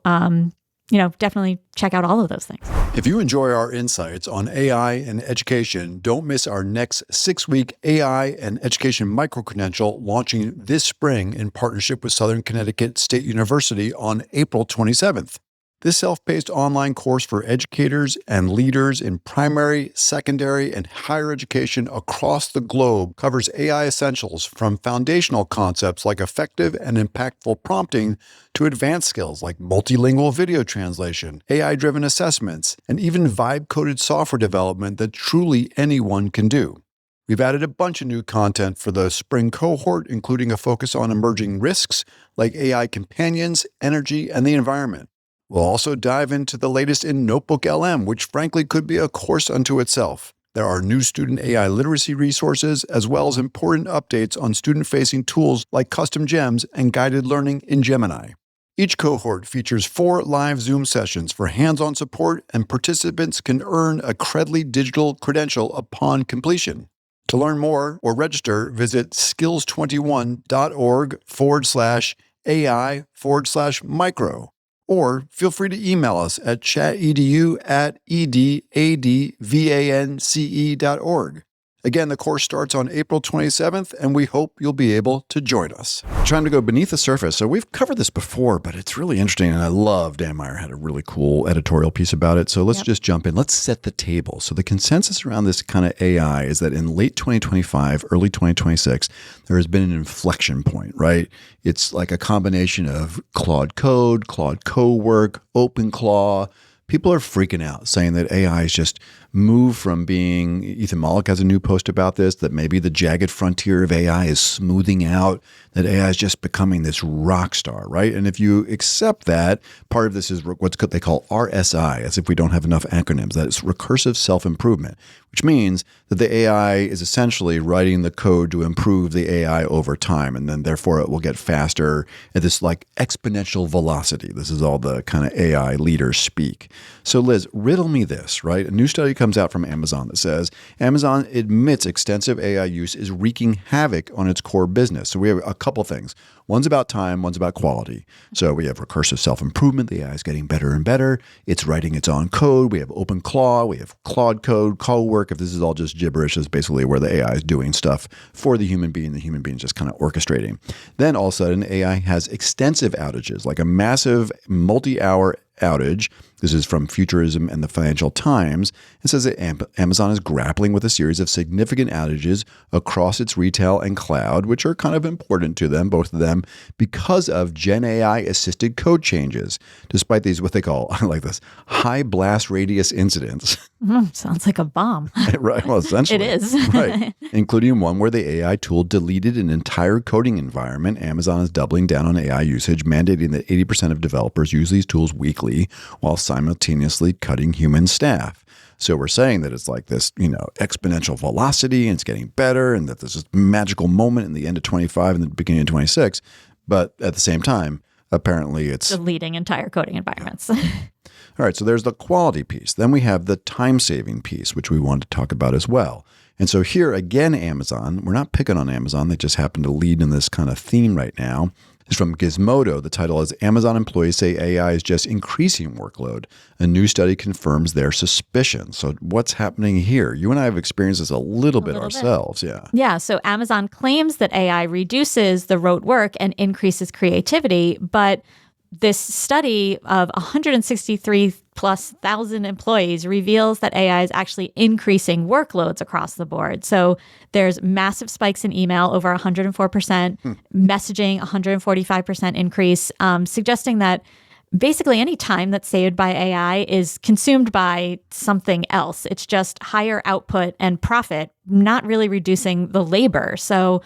definitely check out all of those things.
If you enjoy our insights on AI and education, don't miss our next 6-week AI and education micro-credential launching this spring in partnership with Southern Connecticut State University on April 27th. This self-paced online course for educators and leaders in primary, secondary, and higher education across the globe covers AI essentials from foundational concepts like effective and impactful prompting to advanced skills like multilingual video translation, AI-driven assessments, and even vibe-coded software development that truly anyone can do. We've added a bunch of new content for the spring cohort, including a focus on emerging risks like AI companions, energy, and the environment. We'll also dive into the latest in Notebook LM, which frankly could be a course unto itself. There are new student AI literacy resources, as well as important updates on student-facing tools like custom gems and guided learning in Gemini. Each cohort features 4 live Zoom sessions for hands-on support, and participants can earn a Credly digital credential upon completion. To learn more or register, visit skills21.org/AI/micro. Or feel free to email us at chatedU@edadvance.org. Again, the course starts on April 27th, and we hope you'll be able to join us. Trying to go beneath the surface. So we've covered this before, but it's really interesting, and I love Dan Meyer had a really cool editorial piece about it. So let's just jump in. Let's set the table. So the consensus around this kind of AI is that in late 2025, early 2026, there has been an inflection point, right? It's like a combination of Claude Code, Claude Cowork, OpenClaw. People are freaking out, saying that AI is just moved from being, Ethan Mollick has a new post about this, that maybe the jagged frontier of AI is smoothing out, that AI is just becoming this rock star, right? And if you accept that, part of this is what they call RSI, as if we don't have enough acronyms, that it's recursive self-improvement, which means that the AI is essentially writing the code to improve the AI over time, and then therefore it will get faster at this like exponential velocity. This is all the kind of AI leaders speak. So Liz, riddle me this, right? A new study comes out from Amazon that says Amazon admits extensive AI use is wreaking havoc on its core business. So we have a couple things. One's about time, one's about quality. So we have recursive self-improvement. The AI is getting better and better. It's writing its own code. We have OpenClaw. We have Claude Code, Cowork. If this is all just gibberish, is basically where the AI is doing stuff for the human being. The human being is just kind of orchestrating. Then all of a sudden, AI has extensive outages, like a massive multi-hour outage. This is from Futurism and the Financial Times. It says that Amazon is grappling with a series of significant outages across its retail and cloud, which are kind of important to them, both of them, because of Gen AI assisted code changes, despite these, what they call, I like this, high blast radius incidents.
Sounds like a bomb.
Right. Well, essentially.
It is.
Right. Including one where the AI tool deleted an entire coding environment. Amazon is doubling down on AI usage, mandating that 80% of developers use these tools weekly while simultaneously cutting human staff. So we're saying that it's like this, exponential velocity, and it's getting better, and that there's this magical moment in the end of 25 and the beginning of 26. But at the same time, apparently it's
deleting entire coding environments.
All right, so there's the quality piece. Then we have the time-saving piece, which we wanted to talk about as well. And so here, again, Amazon, we're not picking on Amazon. They just happen to lead in this kind of theme right now. It's from Gizmodo. The title is Amazon Employees Say AI is Just Increasing Workload. A new study confirms their suspicion. So what's happening here? You and I have experienced this a little bit ourselves. Yeah.
Yeah. So Amazon claims that AI reduces the rote work and increases creativity, but this study of 163,000+ employees reveals that AI is actually increasing workloads across the board. So there's massive spikes in email, over 104%, messaging, 145% increase, suggesting that basically any time that's saved by AI is consumed by something else. It's just higher output and profit, not really reducing the labor. So,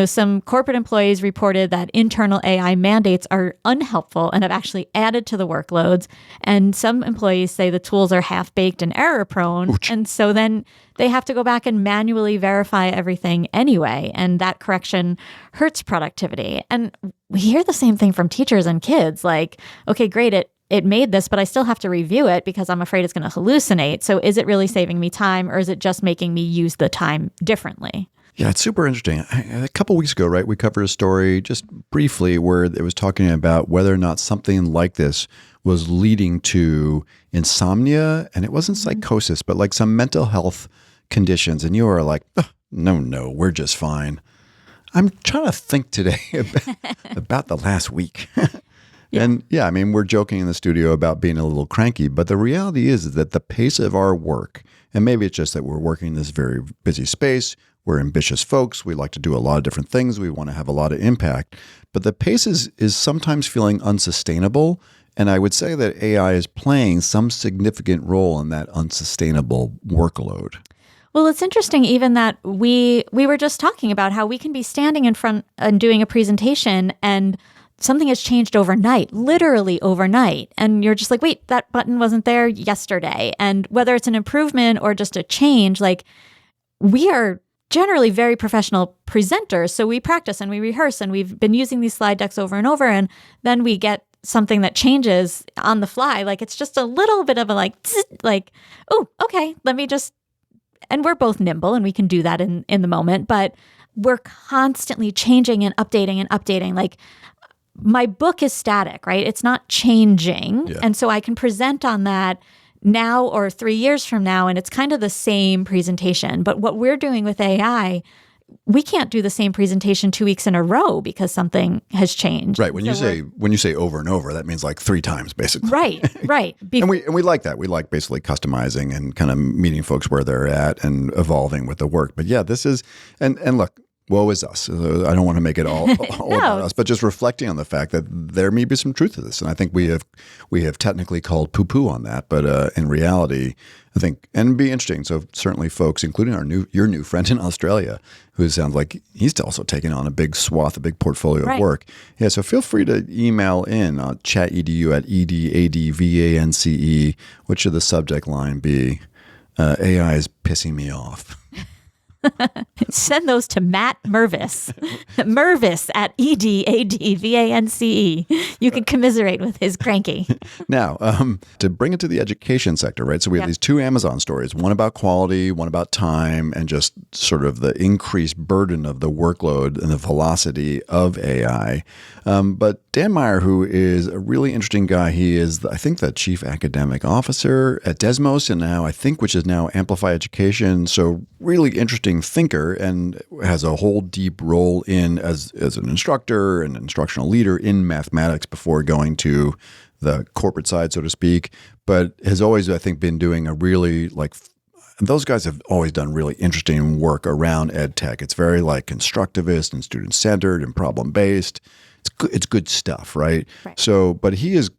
some corporate employees reported that internal AI mandates are unhelpful and have actually added to the workloads. And some employees say the tools are half-baked and error-prone.
Ouch.
And so then they have to go back and manually verify everything anyway. And that correction hurts productivity. And we hear the same thing from teachers and kids, like, okay, great, it made this, but I still have to review it because I'm afraid it's going to hallucinate. So is it really saving me time, or is it just making me use the time differently?
Yeah, it's super interesting. A couple weeks ago, right, we covered a story just briefly where it was talking about whether or not something like this was leading to insomnia, and it wasn't psychosis, but like some mental health conditions. And you were like, oh, no, we're just fine. I'm trying to think today about the last week.
Yeah.
And yeah, I mean, we're joking in the studio about being a little cranky, but the reality is that the pace of our work, and maybe it's just that we're working in this very busy space, we're ambitious folks, we like to do a lot of different things, we want to have a lot of impact, but the pace is sometimes feeling unsustainable. And I would say that AI is playing some significant role in that unsustainable workload.
Well, it's interesting even that we were just talking about how we can be standing in front and doing a presentation and something has changed overnight, literally overnight. And you're just like, wait, that button wasn't there yesterday. And whether it's an improvement or just a change, like, we are generally very professional presenters. So we practice and we rehearse and we've been using these slide decks over and over. And then we get something that changes on the fly. Like, it's just a little bit of a like, oh, okay, let me just, and we're both nimble and we can do that in the moment, but we're constantly changing and updating. Like, my book is static, right? It's not changing.
Yeah.
And so I can present on that now or 3 years from now, and it's kind of the same presentation. But what we're doing with AI, we can't do the same presentation 2 weeks in a row because something has changed.
Right. When you say over and over, that means like 3 times basically.
Right.
And we like that. We like basically customizing and kind of meeting folks where they're at and evolving with the work. But yeah, this is and look, woe is us. I don't want to make it all about us, but just reflecting on the fact that there may be some truth to this. And I think we have technically called poo-poo on that, but in reality, I think, and it'd be interesting. So certainly folks, including your new friend in Australia, who sounds like he's also taking on a big portfolio of work. Yeah, so feel free to email in on ChatEDU at EDADVANCE. What should the subject line be? AI is pissing me off.
Send those to Matt Mervis. Mervis at EDADVANCE. You can commiserate with his cranky.
Now, to bring it to the education sector, right? So we have these 2 Amazon stories, one about quality, one about time, and just sort of the increased burden of the workload and the velocity of AI. But Dan Meyer, who is a really interesting guy, he is, I think, the chief academic officer at Desmos, and now which is now Amplify Education. So really interesting thinker and has a whole deep role in as an instructor and instructional leader in mathematics before going to the corporate side, so to speak, but has always, I think, been doing a really those guys have always done really interesting work around ed tech. It's very constructivist and student-centered and problem-based. It's good stuff, right? So, but he is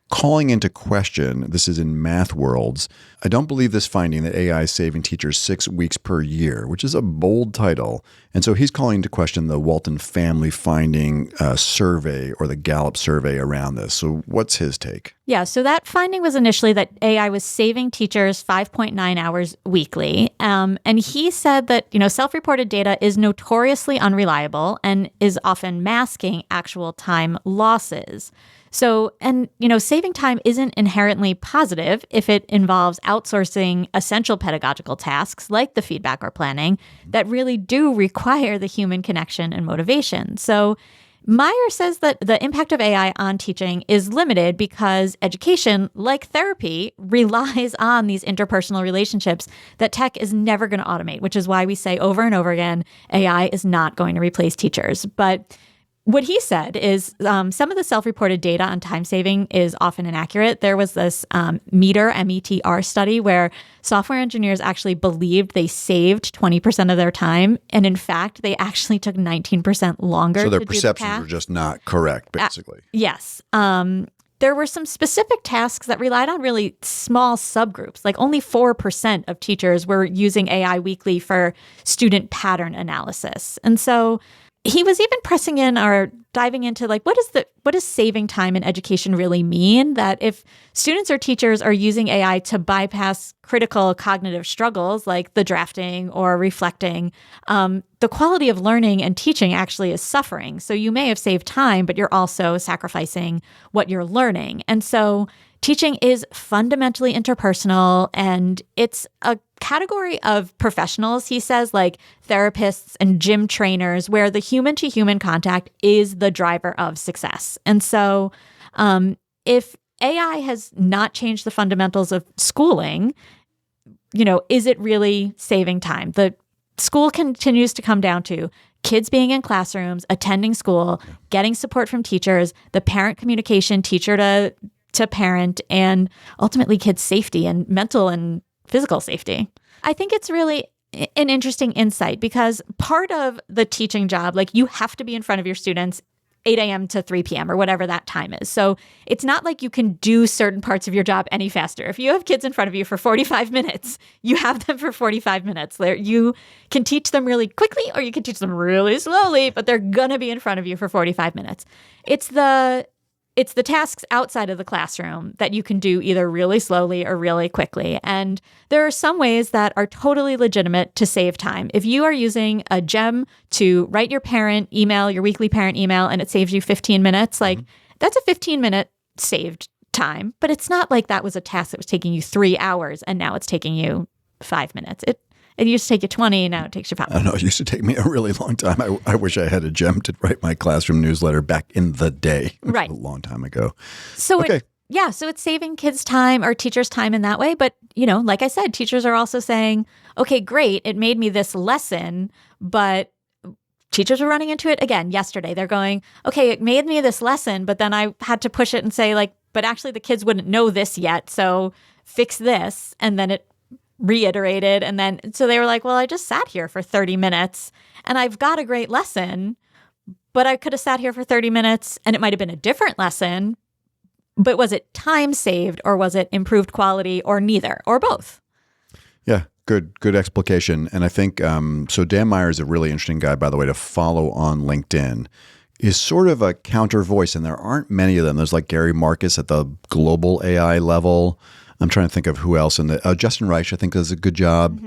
calling into question, this is in Math Worlds, I don't believe this finding that AI is saving teachers 6 weeks per year, which is a bold title. And so he's calling into question the Walton Family Finding survey or the Gallup survey around this. So what's his take?
Yeah, so that finding was initially that AI was saving teachers 5.9 hours weekly. And he said that, self-reported data is notoriously unreliable and is often masking actual time losses. So, and, saving time isn't inherently positive if it involves outsourcing essential pedagogical tasks like the feedback or planning that really do require the human connection and motivation. So Meyer says that the impact of AI on teaching is limited because education, like therapy, relies on these interpersonal relationships that tech is never going to automate, which is why we say over and over again, AI is not going to replace teachers. But what he said is some of the self-reported data on time saving is often inaccurate. There was this METR study where software engineers actually believed they saved 20% of their time. And in fact, they actually took 19% longer
So their
to do the
perceptions
task.
were just not correct, basically.
Yes. There were some specific tasks that relied on really small subgroups. Like only 4% of teachers were using AI weekly for student pattern analysis. And so he was even pressing in or diving into like, what does saving time in education really mean? That if students or teachers are using AI to bypass critical cognitive struggles like the drafting or reflecting, the quality of learning and teaching actually is suffering. So you may have saved time, but you're also sacrificing what you're learning. And so teaching is fundamentally interpersonal, and it's a category of professionals, he says, like therapists and gym trainers, where the human-to-human contact is the driver of success. And so if AI has not changed the fundamentals of schooling, is it really saving time? The school continues to come down to kids being in classrooms, attending school, getting support from teachers, the parent communication, teacher to parent, and ultimately kids' safety and mental and physical safety. I think it's really an interesting insight because part of the teaching job, like you have to be in front of your students 8 a.m. to 3 p.m. or whatever that time is. So it's not like you can do certain parts of your job any faster. If you have kids in front of you for 45 minutes, you have them for 45 minutes. You can teach them really quickly or you can teach them really slowly, but they're going to be in front of you for 45 minutes. It's the tasks outside of the classroom that you can do either really slowly or really quickly. And there are some ways that are totally legitimate to save time. If you are using a gem to write your parent email, your weekly parent email, and it saves you 15 minutes, that's a 15-minute saved time. But it's not like that was a task that was taking you 3 hours and now it's taking you 5 minutes. It used to take you 20, now it takes you 5 minutes.
I know, it used to take me a really long time. I wish I had a gem to write my classroom newsletter back in the day, which was a long time ago.
So so it's saving kids' time or teachers' time in that way. But, like I said, teachers are also saying, okay, great, it made me this lesson, but teachers were running into it again yesterday. They're going, okay, it made me this lesson, but then I had to push it and say but actually the kids wouldn't know this yet, so fix this. And then it reiterated. And then, so they were like, well, I just sat here for 30 minutes and I've got a great lesson, but I could have sat here for 30 minutes and it might've been a different lesson, but was it time saved or was it improved quality or neither or both?
Yeah. Good explication. And I think, so Dan Meyer is a really interesting guy, by the way, to follow on LinkedIn. Is sort of a counter voice, and there aren't many of them. There's like Gary Marcus at the global AI level. I'm trying to think of who else. And Justin Reich, I think, does a good job,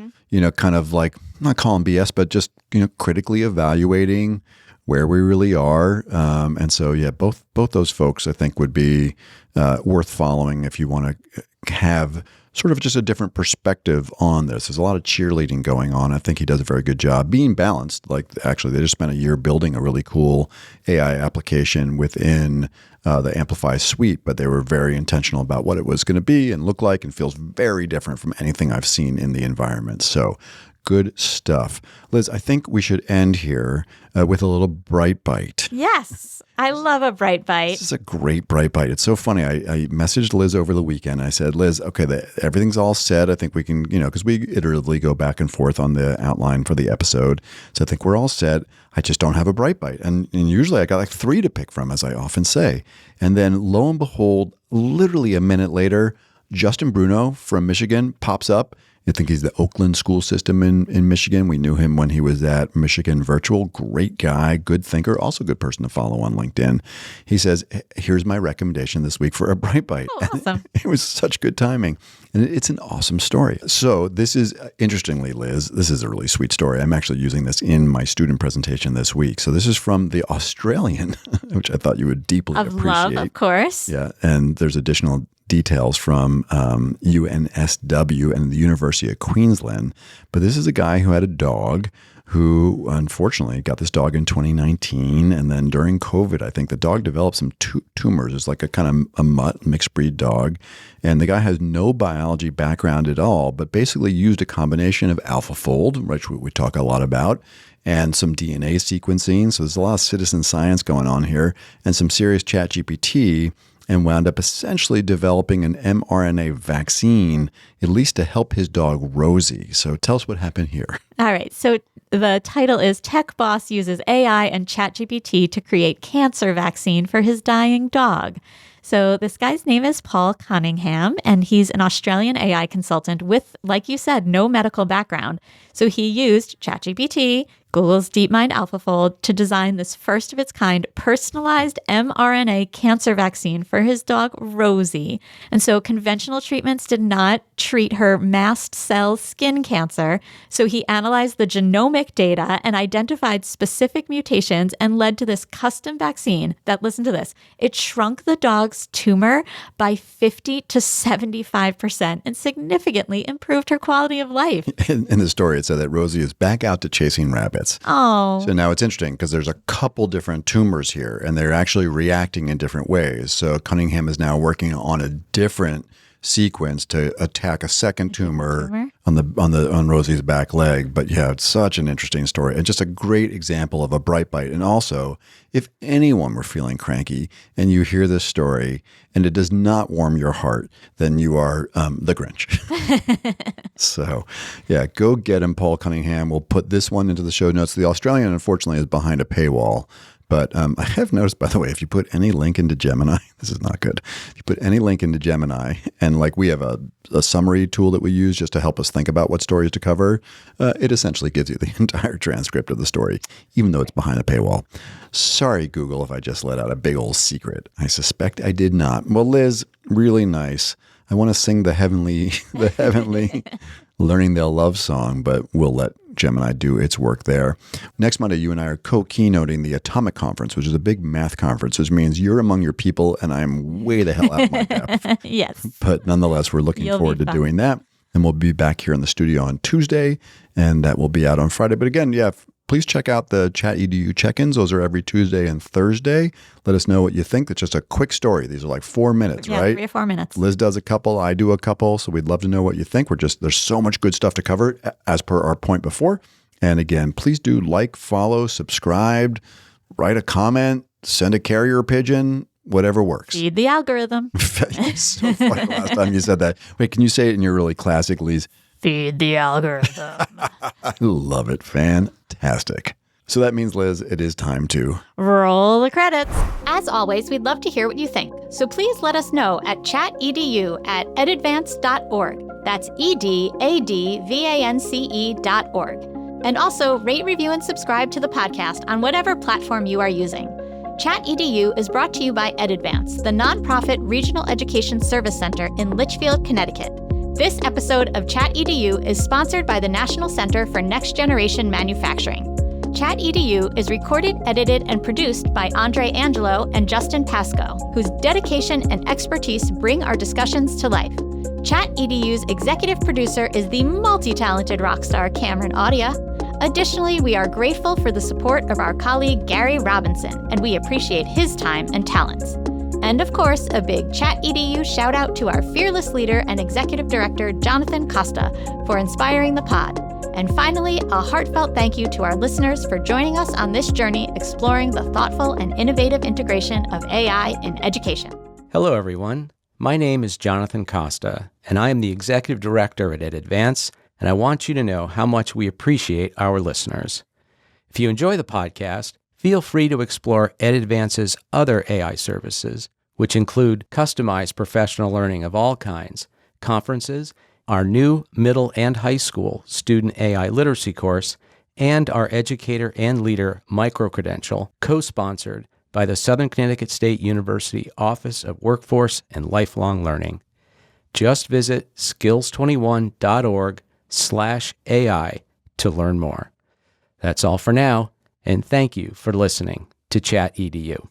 kind of like, I'm not calling BS, but just, critically evaluating where we really are. And so, yeah, both those folks, I think, would be worth following if you want to have sort of just a different perspective on this. There's a lot of cheerleading going on. I think he does a very good job being balanced. Like, actually, they just spent a year building a really cool AI application within the Amplify suite, but they were very intentional about what it was going to be and look like, and feels very different from anything I've seen in the environment. So good stuff. Liz, I think we should end here with a little bright bite.
Yes, I love a bright bite.
This is a great bright bite. It's so funny. I messaged Liz over the weekend. I said, Liz, okay, everything's all set. I think we can, because we iteratively go back and forth on the outline for the episode. So I think we're all set. I just don't have a bright bite. And usually I got like 3 to pick from, as I often say. And then lo and behold, literally a minute later, Justin Bruno from Michigan pops up. I think he's the Oakland school system in Michigan. We knew him when he was at Michigan Virtual. Great guy, good thinker, also good person to follow on LinkedIn. He says, here's my recommendation this week for a bright bite.
Oh, awesome.
It was such good timing. And it's an awesome story. So this is, interestingly, Liz, this is a really sweet story. I'm actually using this in my student presentation this week. So this is from The Australian, which I thought you would deeply appreciate.
Love, of course.
Yeah, and there's additional details from UNSW and the University of Queensland. But this is a guy who had a dog who unfortunately got this dog in 2019. And then during COVID, I think the dog developed some tumors. It's like a kind of a mutt, mixed breed dog. And the guy has no biology background at all, but basically used a combination of AlphaFold, which we talk a lot about, and some DNA sequencing. So there's a lot of citizen science going on here and some serious ChatGPT, and wound up essentially developing an mRNA vaccine, at least to help his dog Rosie. So tell us what happened here.
All right. So the title is Tech Boss Uses AI and ChatGPT to Create Cancer Vaccine for His Dying Dog. So this guy's name is Paul Cunningham, and he's an Australian AI consultant with, like you said, no medical background. So he used ChatGPT, Google's DeepMind AlphaFold, to design this first of its kind personalized mRNA cancer vaccine for his dog Rosie. And so conventional treatments did not treat her mast cell skin cancer. So he analyzed the genomic data and identified specific mutations and led to this custom vaccine that, listen to this, it shrunk the dog's tumor by 50 to 75% and significantly improved her quality of life.
In the story, it said that Rosie is back out to chasing rabbits.
Oh.
So now it's interesting because there's a couple different tumors here, and they're actually reacting in different ways. So Cunningham is now working on a different sequence to attack a second tumor on Rosie's back leg. But yeah, it's such an interesting story and just a great example of a bright bite. And also, if anyone were feeling cranky and you hear this story and it does not warm your heart, then you are the Grinch. So yeah, go get him, Paul Cunningham. We'll put this one into the show notes. The Australian, unfortunately, is behind a paywall. But I have noticed, by the way, if you put any link into Gemini, this is not good. If you put any link into Gemini, and like we have a summary tool that we use just to help us think about what stories to cover, it essentially gives you the entire transcript of the story, even though it's behind a paywall. Sorry, Google, if I just let out a big old secret. I suspect I did not. Well, Liz, really nice. I want to sing the heavenly Learning They'll Love song, but we'll let Gemini do its work there. Next Monday, you and I are co-keynoting the Atomic Conference, which is a big math conference, which means you're among your people and I'm way the hell out of my depth.
Yes.
But nonetheless, we're looking forward to doing that. And we'll be back here in the studio on Tuesday, and that will be out on Friday. But again, yeah, please check out the ChatEDU check-ins. Those are every Tuesday and Thursday. Let us know what you think. It's just a quick story. These are like 4 minutes, right?
3 or 4 minutes.
Liz does a couple. I do a couple. So we'd love to know what you think. There's so much good stuff to cover as per our point before. And again, please do like, follow, subscribe, write a comment, send a carrier pigeon, whatever works.
Feed the algorithm.
It's so funny last time you said that. Wait, can you say it in your really classic, Liz?
Feed the algorithm.
I love it. Fantastic. So that means, Liz, it is time to
roll the credits.
As always, we'd love to hear what you think. So please let us know at chatedu@edadvance.org. That's EDADVANCE.org. And also rate, review, and subscribe to the podcast on whatever platform you are using. ChatEDU is brought to you by EdAdvance, the nonprofit regional education service center in Litchfield, Connecticut. This episode of ChatEDU is sponsored by the National Center for Next Generation Manufacturing. ChatEDU is recorded, edited, and produced by Andre Angelo and Justin Pasco, whose dedication and expertise bring our discussions to life. ChatEDU's executive producer is the multi-talented rock star Cameron Audia. Additionally, we are grateful for the support of our colleague Gary Robinson, and we appreciate his time and talents. And of course, a big ChatEDU shout out to our fearless leader and executive director, Jonathan Costa, for inspiring the pod. And finally, a heartfelt thank you to our listeners for joining us on this journey exploring the thoughtful and innovative integration of AI in education.
Hello, everyone. My name is Jonathan Costa, and I am the Executive Director at EdAdvance, and I want you to know how much we appreciate our listeners. If you enjoy the podcast, feel free to explore EdAdvance's other AI services, which include customized professional learning of all kinds, conferences, our new middle and high school student AI literacy course, and our educator and leader micro-credential, co-sponsored by the Southern Connecticut State University Office of Workforce and Lifelong Learning. Just visit skills21.org/AI to learn more. That's all for now, and thank you for listening to ChatEDU.